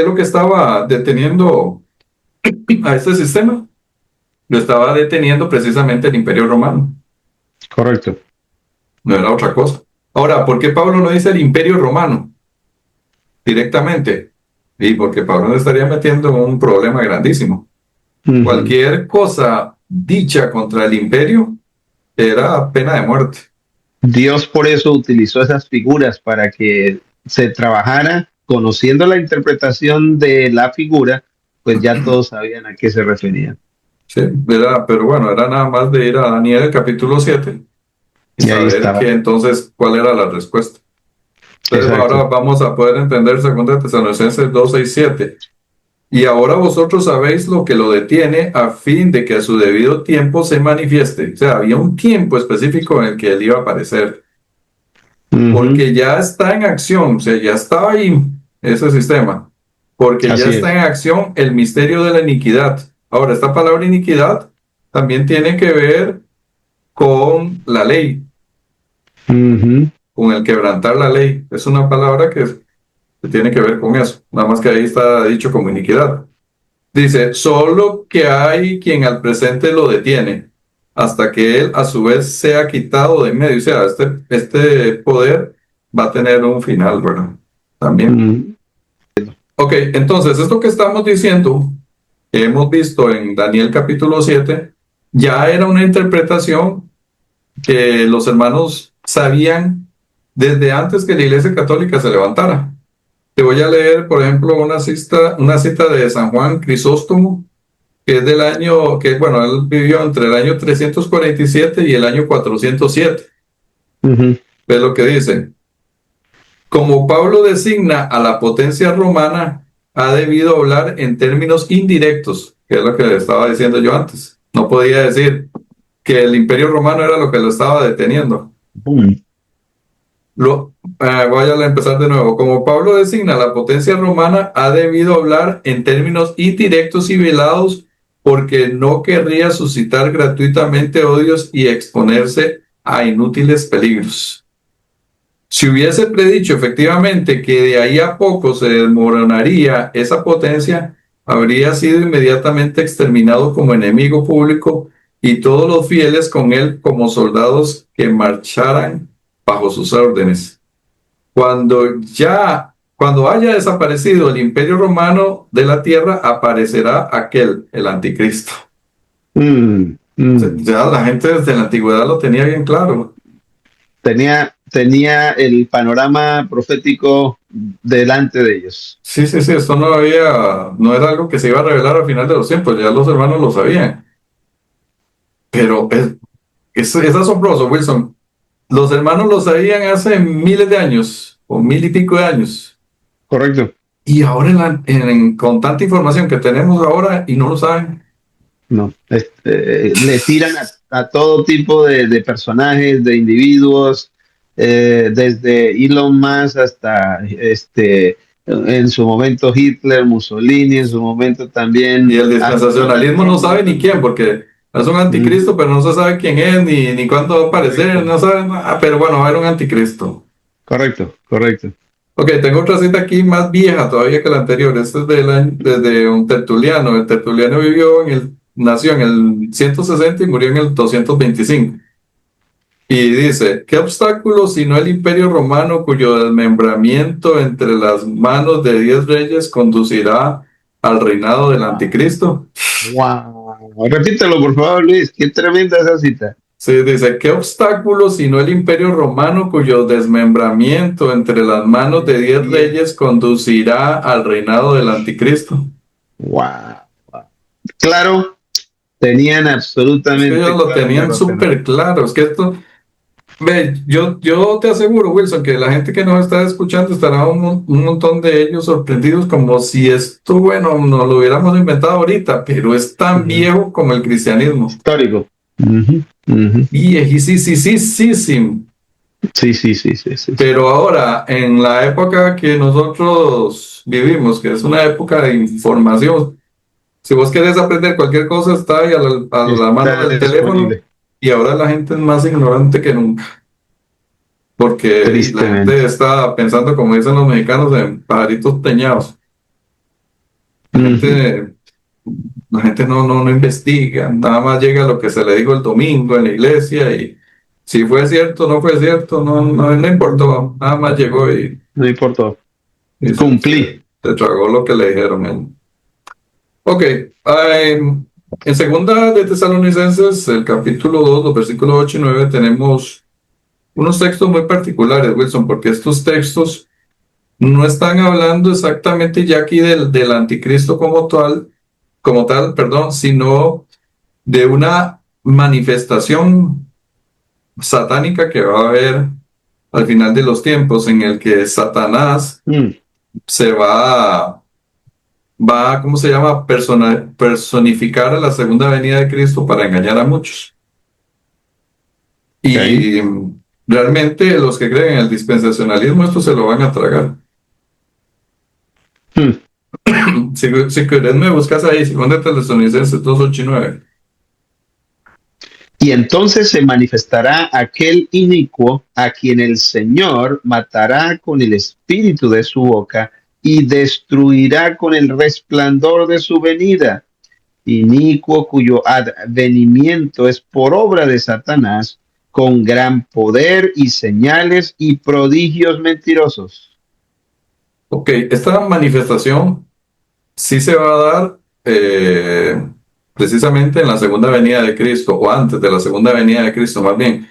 Speaker 1: es lo que estaba deteniendo a este sistema? Lo estaba deteniendo precisamente el Imperio Romano.
Speaker 2: Correcto.
Speaker 1: No era otra cosa. Ahora, ¿por qué Pablo no dice el Imperio Romano directamente? Y porque Pablo nos estaría metiendo en un problema grandísimo. Cualquier cosa dicha contra el imperio era pena de muerte.
Speaker 2: Dios por eso utilizó esas figuras para que se trabajara conociendo la interpretación de la figura, pues ya todos sabían a qué se refería.
Speaker 1: Sí, pero bueno, era nada más de ir a Daniel capítulo 7 y saber que entonces cuál era la respuesta. Entonces ahora vamos a poder entender 2 Tesalonicenses 2:6-7. Y ahora vosotros sabéis lo que lo detiene a fin de que a su debido tiempo se manifieste. O sea, había un tiempo específico en el que él iba a aparecer. Porque ya está en acción, o sea, ya estaba ahí ese sistema. Porque ya está en acción el misterio de la iniquidad. Ahora, esta palabra iniquidad también tiene que ver con la ley. Con el quebrantar la ley. Es una palabra que tiene que ver con eso. Nada más que ahí está dicho como iniquidad. Dice, solo que hay quien al presente lo detiene, hasta que él a su vez sea quitado de en medio. O sea, este poder va a tener un final, ¿verdad? También. Ok, entonces, esto que estamos diciendo, que hemos visto en Daniel capítulo 7, ya era una interpretación que los hermanos sabían desde antes que la Iglesia Católica se levantara. Te voy a leer, por ejemplo, una cita de San Juan Crisóstomo, que es del año, bueno, él vivió entre el año 347 y el año 407. Ve lo que dice. Como Pablo designa a la potencia romana, ha debido hablar en términos indirectos, que es lo que estaba diciendo yo antes. No podía decir que el Imperio Romano era lo que lo estaba deteniendo.
Speaker 2: Boom.
Speaker 1: Voy a empezar de nuevo. Como Pablo designa la potencia romana, ha debido hablar en términos indirectos y velados porque no querría suscitar gratuitamente odios y exponerse a inútiles peligros. Si hubiese predicho efectivamente que de ahí a poco se desmoronaría esa potencia, habría sido inmediatamente exterminado como enemigo público y todos los fieles con él como soldados que marcharan bajo sus órdenes. Cuando haya desaparecido el Imperio Romano de la tierra, aparecerá aquel, el anticristo. Ya la gente desde la antigüedad lo tenía bien claro.
Speaker 2: Tenía el panorama profético delante de ellos.
Speaker 1: Sí, esto no era algo que se iba a revelar al final de los tiempos, ya los hermanos lo sabían. Pero es asombroso, Wilson. Los hermanos lo sabían hace miles de años, o 1000 y pico de años.
Speaker 2: Correcto.
Speaker 1: Y ahora con tanta información que tenemos ahora y no lo saben.
Speaker 2: No, le tiran a todo tipo de personajes, de individuos, desde Elon Musk hasta en su momento Hitler, Mussolini, en su momento también.
Speaker 1: Y el dispensacionalismo no sabe ni quién, porque es un anticristo, pero no se sabe quién es, ni cuándo va a aparecer, no sabe nada, pero bueno, va a haber un anticristo.
Speaker 2: Correcto.
Speaker 1: Ok, tengo otra cita aquí más vieja todavía que la anterior. Este es desde un Tertuliano. El Tertuliano nació en el 160 y murió en el 225. Y dice, ¿qué obstáculo sino el Imperio Romano cuyo desmembramiento entre las manos de 10 reyes conducirá al reinado del anticristo?
Speaker 2: Wow. Repítelo, por favor, Luis. Qué tremenda esa cita.
Speaker 1: Sí, dice, ¿qué obstáculo sino el Imperio Romano cuyo desmembramiento entre las manos de 10 reyes conducirá al reinado del anticristo?
Speaker 2: Wow. Claro, tenían absolutamente.
Speaker 1: Es que ellos lo tenían súper claro. Es que esto, yo te aseguro, Wilson, que la gente que nos está escuchando estará un montón de ellos sorprendidos como si esto, bueno, no lo hubiéramos inventado ahorita, pero es tan viejo como el cristianismo.
Speaker 2: Histórico.
Speaker 1: Viejísimo.
Speaker 2: Sí.
Speaker 1: Pero ahora, en la época que nosotros vivimos, que es una época de información, si vos querés aprender cualquier cosa, está ahí a la mano del teléfono, y ahora la gente es más ignorante que nunca. Porque la gente está pensando, como dicen los mexicanos, en pajaritos teñados. La gente no investiga, nada más llega lo que se le dijo el domingo en la iglesia y si fue cierto, no fue cierto, no importó, nada más llegó y...
Speaker 2: No importó.
Speaker 1: Y
Speaker 2: cumplí.
Speaker 1: Se tragó lo que le dijeron. Ok, en segunda de Tesalonicenses, el capítulo 2, los versículos 8 y 9, tenemos unos textos muy particulares, Wilson, porque estos textos no están hablando exactamente ya aquí del anticristo como tal, sino de una manifestación satánica que va a haber al final de los tiempos, en el que Satanás se va, ¿cómo se llama? Personificar a la segunda venida de Cristo para engañar a muchos. Y realmente los que creen en el dispensacionalismo, esto se lo van a tragar. Si querés me buscas ahí, segunda Tesalonicenses 2, 8 y 9.
Speaker 2: Y entonces se manifestará aquel inicuo a quien el Señor matará con el espíritu de su boca y destruirá con el resplandor de su venida. Inicuo cuyo advenimiento es por obra de Satanás, con gran poder y señales y prodigios mentirosos.
Speaker 1: Ok, esta manifestación sí se va a dar precisamente en la segunda venida de Cristo, o antes de la segunda venida de Cristo más bien,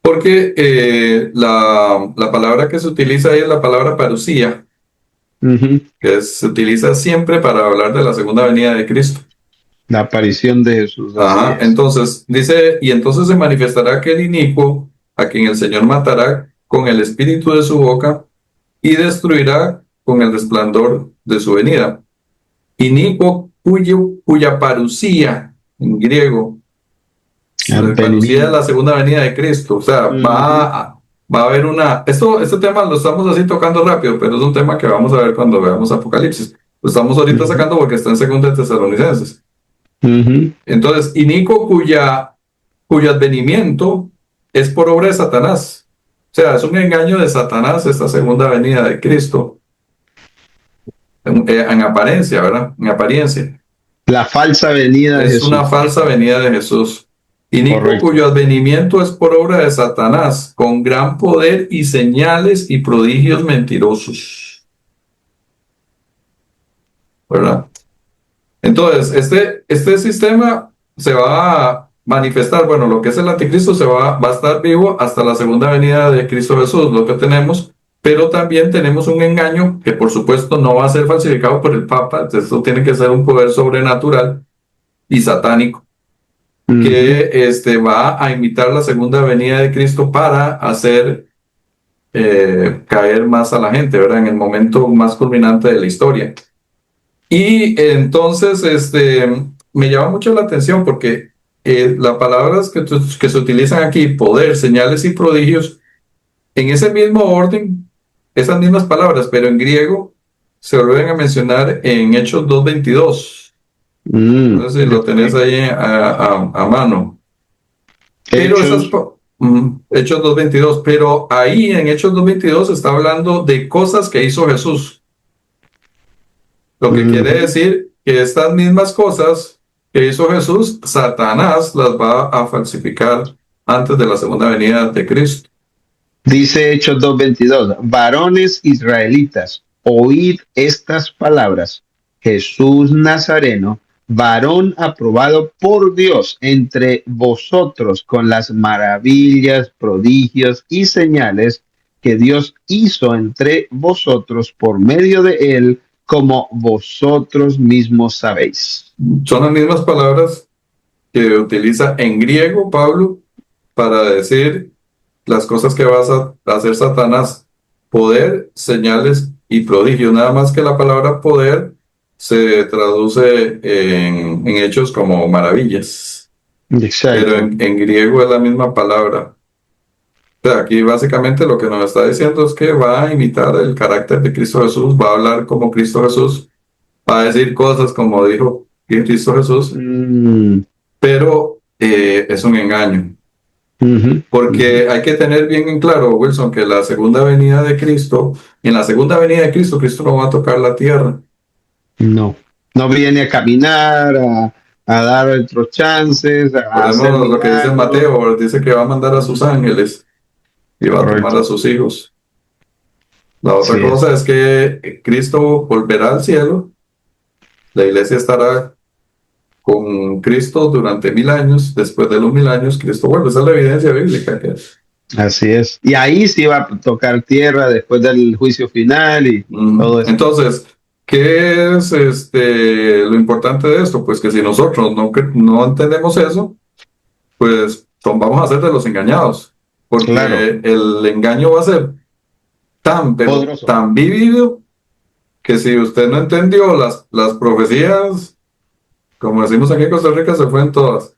Speaker 1: porque la palabra que se utiliza ahí es la palabra parusía, que se utiliza siempre para hablar de la segunda venida de Cristo.
Speaker 2: La aparición de Jesús.
Speaker 1: Ajá, entonces dice, y entonces se manifestará aquel inicuo a quien el Señor matará con el espíritu de su boca y destruirá con el resplandor de su venida. Inicuo, cuya parucía, en griego, la parucía es la segunda venida de Cristo. O sea, va a haber una... Este tema lo estamos así tocando rápido, pero es un tema que vamos a ver cuando veamos Apocalipsis. Lo estamos ahorita sacando porque está en Segunda de Tesalonicenses. Entonces, inicuo cuyo advenimiento es por obra de Satanás. O sea, es un engaño de Satanás esta segunda venida de Cristo. En apariencia, ¿verdad? En apariencia.
Speaker 2: La falsa venida de
Speaker 1: Es
Speaker 2: Jesús.
Speaker 1: una falsa venida de Jesús. Inicuo cuyo advenimiento es por obra de Satanás, con gran poder y señales y prodigios mentirosos. ¿Verdad? Entonces, este sistema se va a manifestar, bueno, lo que es el anticristo va a estar vivo hasta la segunda venida de Cristo Jesús, lo que tenemos, pero también tenemos un engaño que por supuesto no va a ser falsificado por el Papa, esto tiene que ser un poder sobrenatural y satánico, que va a imitar la segunda venida de Cristo para hacer caer más a la gente, ¿verdad? En el momento más culminante de la historia. Y entonces, me llama mucho la atención porque las palabras que se utilizan aquí, poder, señales y prodigios, en ese mismo orden, esas mismas palabras, pero en griego, se vuelven a mencionar en Hechos 2:22. No sé si lo tenés ahí a mano. Pero Hechos 2:22, pero ahí en Hechos 2:22 está hablando de cosas que hizo Jesús. Lo que quiere decir que estas mismas cosas que hizo Jesús, Satanás las va a falsificar antes de la segunda venida de Cristo.
Speaker 2: Dice Hechos 2:22, varones israelitas, oíd estas palabras. Jesús Nazareno, varón aprobado por Dios entre vosotros con las maravillas, prodigios y señales que Dios hizo entre vosotros por medio de él, como vosotros mismos sabéis.
Speaker 1: Son las mismas palabras que utiliza en griego Pablo para decir las cosas que vas a hacer Satanás: poder, señales y prodigios. Nada más que la palabra poder se traduce en hechos como maravillas.
Speaker 2: Exacto.
Speaker 1: Pero en griego es la misma palabra. O sea, aquí básicamente lo que nos está diciendo es que va a imitar el carácter de Cristo Jesús, va a hablar como Cristo Jesús, va a decir cosas como dijo Cristo Jesús, pero es un engaño. Porque hay que tener bien en claro, Wilson, que la segunda venida de Cristo, en la segunda venida de Cristo, Cristo no va a tocar la tierra.
Speaker 2: No viene a caminar, a dar otros chances, a
Speaker 1: hacer lo que dice Mateo, dice que va a mandar a sus ángeles y va a tomar a sus hijos. La otra cosa es que Cristo volverá al cielo, la iglesia estará con Cristo durante 1000 años, después de los 1000 años Cristo vuelve. Esa es la evidencia bíblica que es.
Speaker 2: Así es. Y ahí sí va a tocar tierra después del juicio final y todo eso.
Speaker 1: Entonces, ¿qué es lo importante de esto? Pues que si nosotros no entendemos eso, pues vamos a ser de los engañados. Porque el engaño va a ser tan vívido que si usted no entendió las profecías, como decimos aquí en Costa Rica, se fueron todas.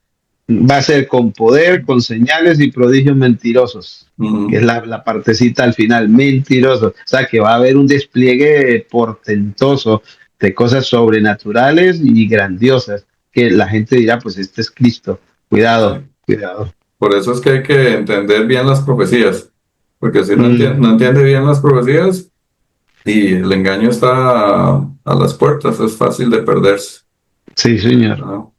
Speaker 2: Va a ser con poder, con señales y prodigios mentirosos, que es la partecita al final, mentirosos. O sea, que va a haber un despliegue portentoso de cosas sobrenaturales y grandiosas, que la gente dirá, pues este es Cristo. Cuidado.
Speaker 1: Por eso es que hay que entender bien las profecías, porque si no entiende bien las profecías y el engaño está a las puertas, es fácil de perderse.
Speaker 2: Sí, señor.
Speaker 1: ¿No?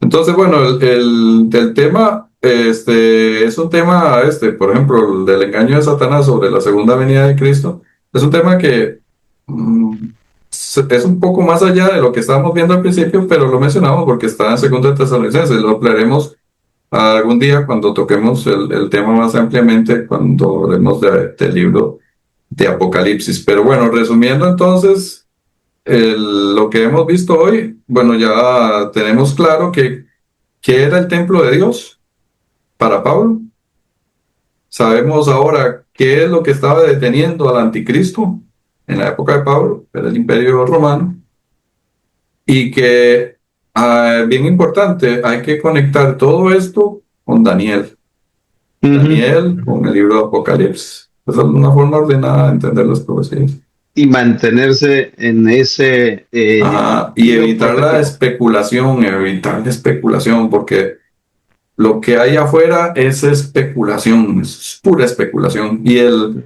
Speaker 1: Entonces, bueno, el tema, es un tema, por ejemplo, el del engaño de Satanás sobre la segunda venida de Cristo, es un tema que es un poco más allá de lo que estábamos viendo al principio, pero lo mencionamos porque está en Segunda de Tesalonicenses, lo hablaremos algún día cuando toquemos el tema más ampliamente, cuando hablemos del libro de Apocalipsis. Pero bueno, resumiendo entonces, lo que hemos visto hoy, bueno, ya tenemos claro que era el templo de Dios para Pablo. Sabemos ahora qué es lo que estaba deteniendo al anticristo, en la época de Pablo, era el Imperio Romano, y que, bien importante, hay que conectar todo esto con Daniel. Daniel, con el libro de Apocalipsis. Esa es una forma ordenada de entender las profecías.
Speaker 2: Y mantenerse en ese
Speaker 1: Y
Speaker 2: hilo
Speaker 1: evitar la
Speaker 2: profético.
Speaker 1: especulación, porque lo que hay afuera es especulación, es pura especulación.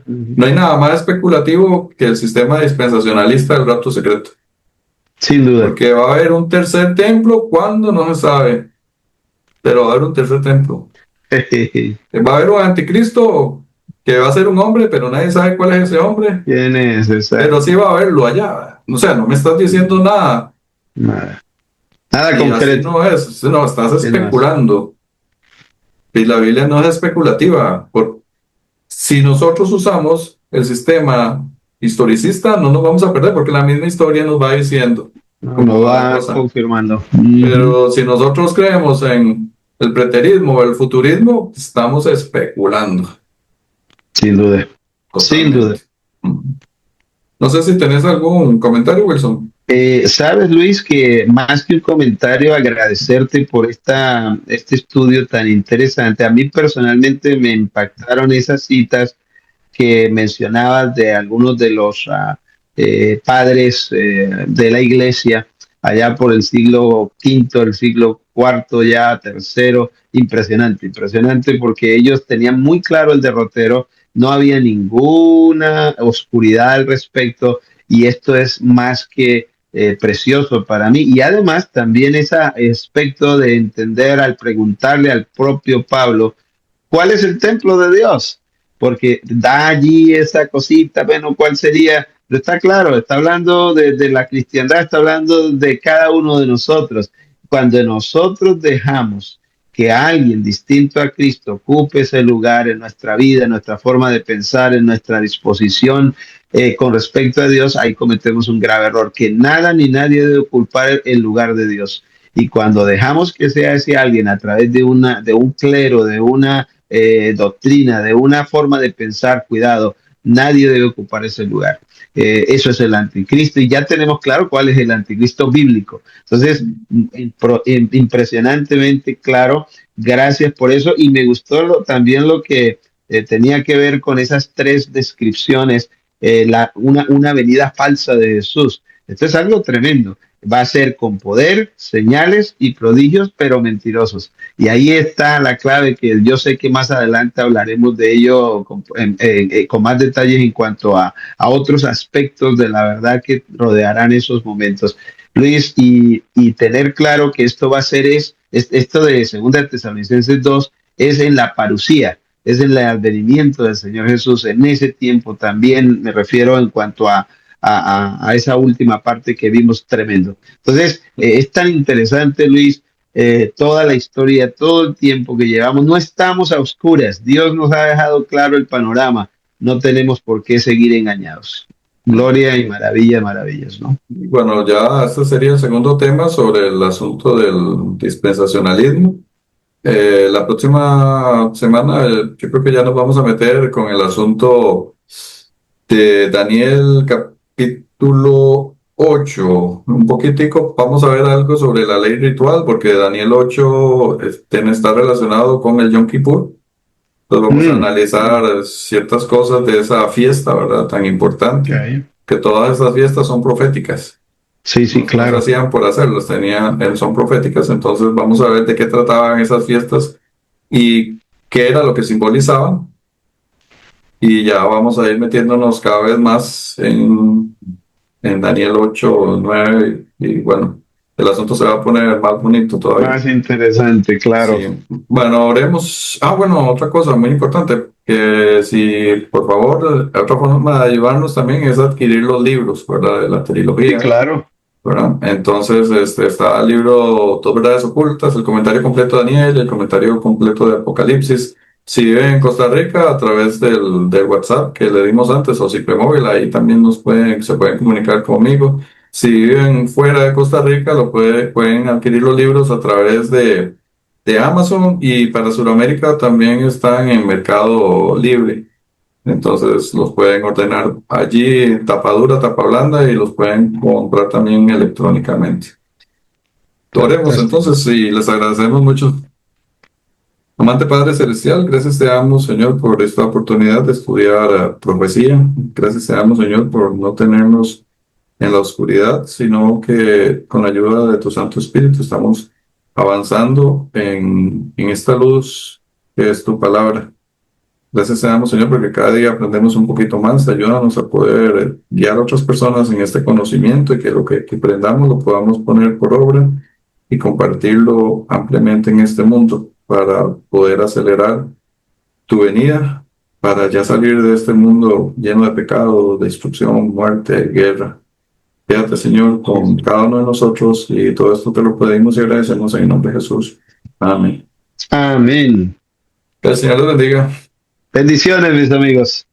Speaker 1: No hay nada más especulativo que el sistema dispensacionalista del rapto secreto.
Speaker 2: Sin duda.
Speaker 1: Porque va a haber un tercer templo, ¿cuándo? No se sabe, pero va a haber un tercer templo. Va a haber un anticristo que va a ser un hombre, pero nadie sabe cuál es ese hombre.
Speaker 2: ¿Quién es?
Speaker 1: Pero
Speaker 2: Exacto.
Speaker 1: sí va a haberlo allá. O sea, no me estás diciendo nada.
Speaker 2: Nada. Nada
Speaker 1: Y así
Speaker 2: concreto.
Speaker 1: no es. No, estás
Speaker 2: ¿Qué más?
Speaker 1: especulando. Y la Biblia no es especulativa. Si nosotros usamos el sistema historicista, no nos vamos a perder porque la misma historia nos va diciendo
Speaker 2: No,
Speaker 1: cómo
Speaker 2: lo
Speaker 1: va la
Speaker 2: va
Speaker 1: cosa.
Speaker 2: confirmando.
Speaker 1: Pero si nosotros creemos en el preterismo o el futurismo, estamos especulando
Speaker 2: Sin duda. Sin duda.
Speaker 1: totalmente. No sé si tenés algún comentario, Wilson.
Speaker 2: Sabes, Luis, que más que un comentario, agradecerte por este estudio tan interesante. A mí personalmente me impactaron esas citas que mencionabas de algunos de los padres de la iglesia allá por el siglo quinto, el siglo cuarto, ya tercero. Impresionante, impresionante, porque ellos tenían muy claro el derrotero, no había ninguna oscuridad al respecto, y esto es más que precioso para mí. Y además también ese aspecto de entender al preguntarle al propio Pablo, ¿cuál es el templo de Dios? Porque da allí esa cosita, bueno, ¿cuál sería? Pero está claro, está hablando de la cristiandad, está hablando de cada uno de nosotros. Cuando nosotros dejamos que alguien distinto a Cristo ocupe ese lugar en nuestra vida, en nuestra forma de pensar, en nuestra disposición con respecto a Dios, ahí cometemos un grave error, que nada ni nadie debe ocupar el lugar de Dios. Y cuando dejamos que sea ese alguien a través de un clero, de una doctrina, de una forma de pensar, cuidado, nadie debe ocupar ese lugar. Eso es el anticristo y ya tenemos claro cuál es el anticristo bíblico. Entonces, impresionantemente claro, gracias por eso y me gustó también lo que tenía que ver con esas tres descripciones, una venida falsa de Jesús. Esto es algo tremendo. Va a ser con poder, señales y prodigios, pero mentirosos. Y ahí está la clave, que yo sé que más adelante hablaremos de ello con más detalles en cuanto a otros aspectos de la verdad que rodearán esos momentos. Luis, y tener claro que esto va a ser, esto de 2 Tesalonicenses 2 es en la parucía, es en el advenimiento del Señor Jesús, en ese tiempo también me refiero en cuanto a esa última parte que vimos tremendo. Entonces, es tan interesante, Luis, toda la historia, todo el tiempo que llevamos, no estamos a oscuras, Dios nos ha dejado claro el panorama, no tenemos por qué seguir engañados. Gloria y maravilla, maravillas, ¿no?
Speaker 1: Bueno, ya este sería el segundo tema sobre el asunto del dispensacionalismo. La próxima semana yo creo que ya nos vamos a meter con el asunto de Daniel capítulo 8. Un poquitico vamos a ver algo sobre la ley ritual, porque Daniel 8 está relacionado con el Yom Kippur. Entonces vamos a analizar ciertas cosas de esa fiesta, ¿verdad? Tan importante,
Speaker 2: Okay.
Speaker 1: que todas esas fiestas son proféticas.
Speaker 2: Sí, sí,
Speaker 1: No se
Speaker 2: claro.
Speaker 1: hacían por hacerlas, son proféticas. Entonces vamos a ver de qué trataban esas fiestas y qué era lo que simbolizaban. Y ya vamos a ir metiéndonos cada vez más en Daniel 8 9 y bueno, el asunto se va a poner más bonito todavía.
Speaker 2: Más interesante, claro.
Speaker 1: Sí. Bueno, oremos. Bueno, otra cosa muy importante, que si por favor, otra forma de ayudarnos también es adquirir los libros, ¿verdad? De la
Speaker 2: Sí,
Speaker 1: trilogía.
Speaker 2: claro.
Speaker 1: ¿Verdad? Entonces, está el libro Dos Verdades Ocultas, el comentario completo de Daniel, el comentario completo de Apocalipsis. Si viven en Costa Rica, a través del WhatsApp que le dimos antes, o Cipre Móvil, ahí también se pueden comunicar conmigo. Si viven fuera de Costa Rica, pueden adquirir los libros a través de Amazon, y para Sudamérica también están en Mercado Libre. Entonces los pueden ordenar allí, tapa dura, tapa blanda, y los pueden comprar también electrónicamente. Oremos
Speaker 2: Fantástico.
Speaker 1: entonces y les agradecemos mucho. Amante Padre Celestial, gracias te damos, Señor, por esta oportunidad de estudiar profecía. Gracias te damos, Señor, por no tenernos en la oscuridad, sino que con la ayuda de tu Santo Espíritu estamos avanzando en esta luz que es tu palabra. Gracias te damos, Señor, porque cada día aprendemos un poquito más. Ayúdanos a poder guiar a otras personas en este conocimiento y que lo que aprendamos lo podamos poner por obra y compartirlo ampliamente en este mundo para poder acelerar tu venida, para ya salir de este mundo lleno de pecado, destrucción, muerte, guerra. Quédate, Señor, con cada uno de nosotros, y todo esto te lo pedimos y agradecemos en el nombre de Jesús. Amén.
Speaker 2: Amén.
Speaker 1: Que el Señor les bendiga.
Speaker 2: Bendiciones, mis amigos.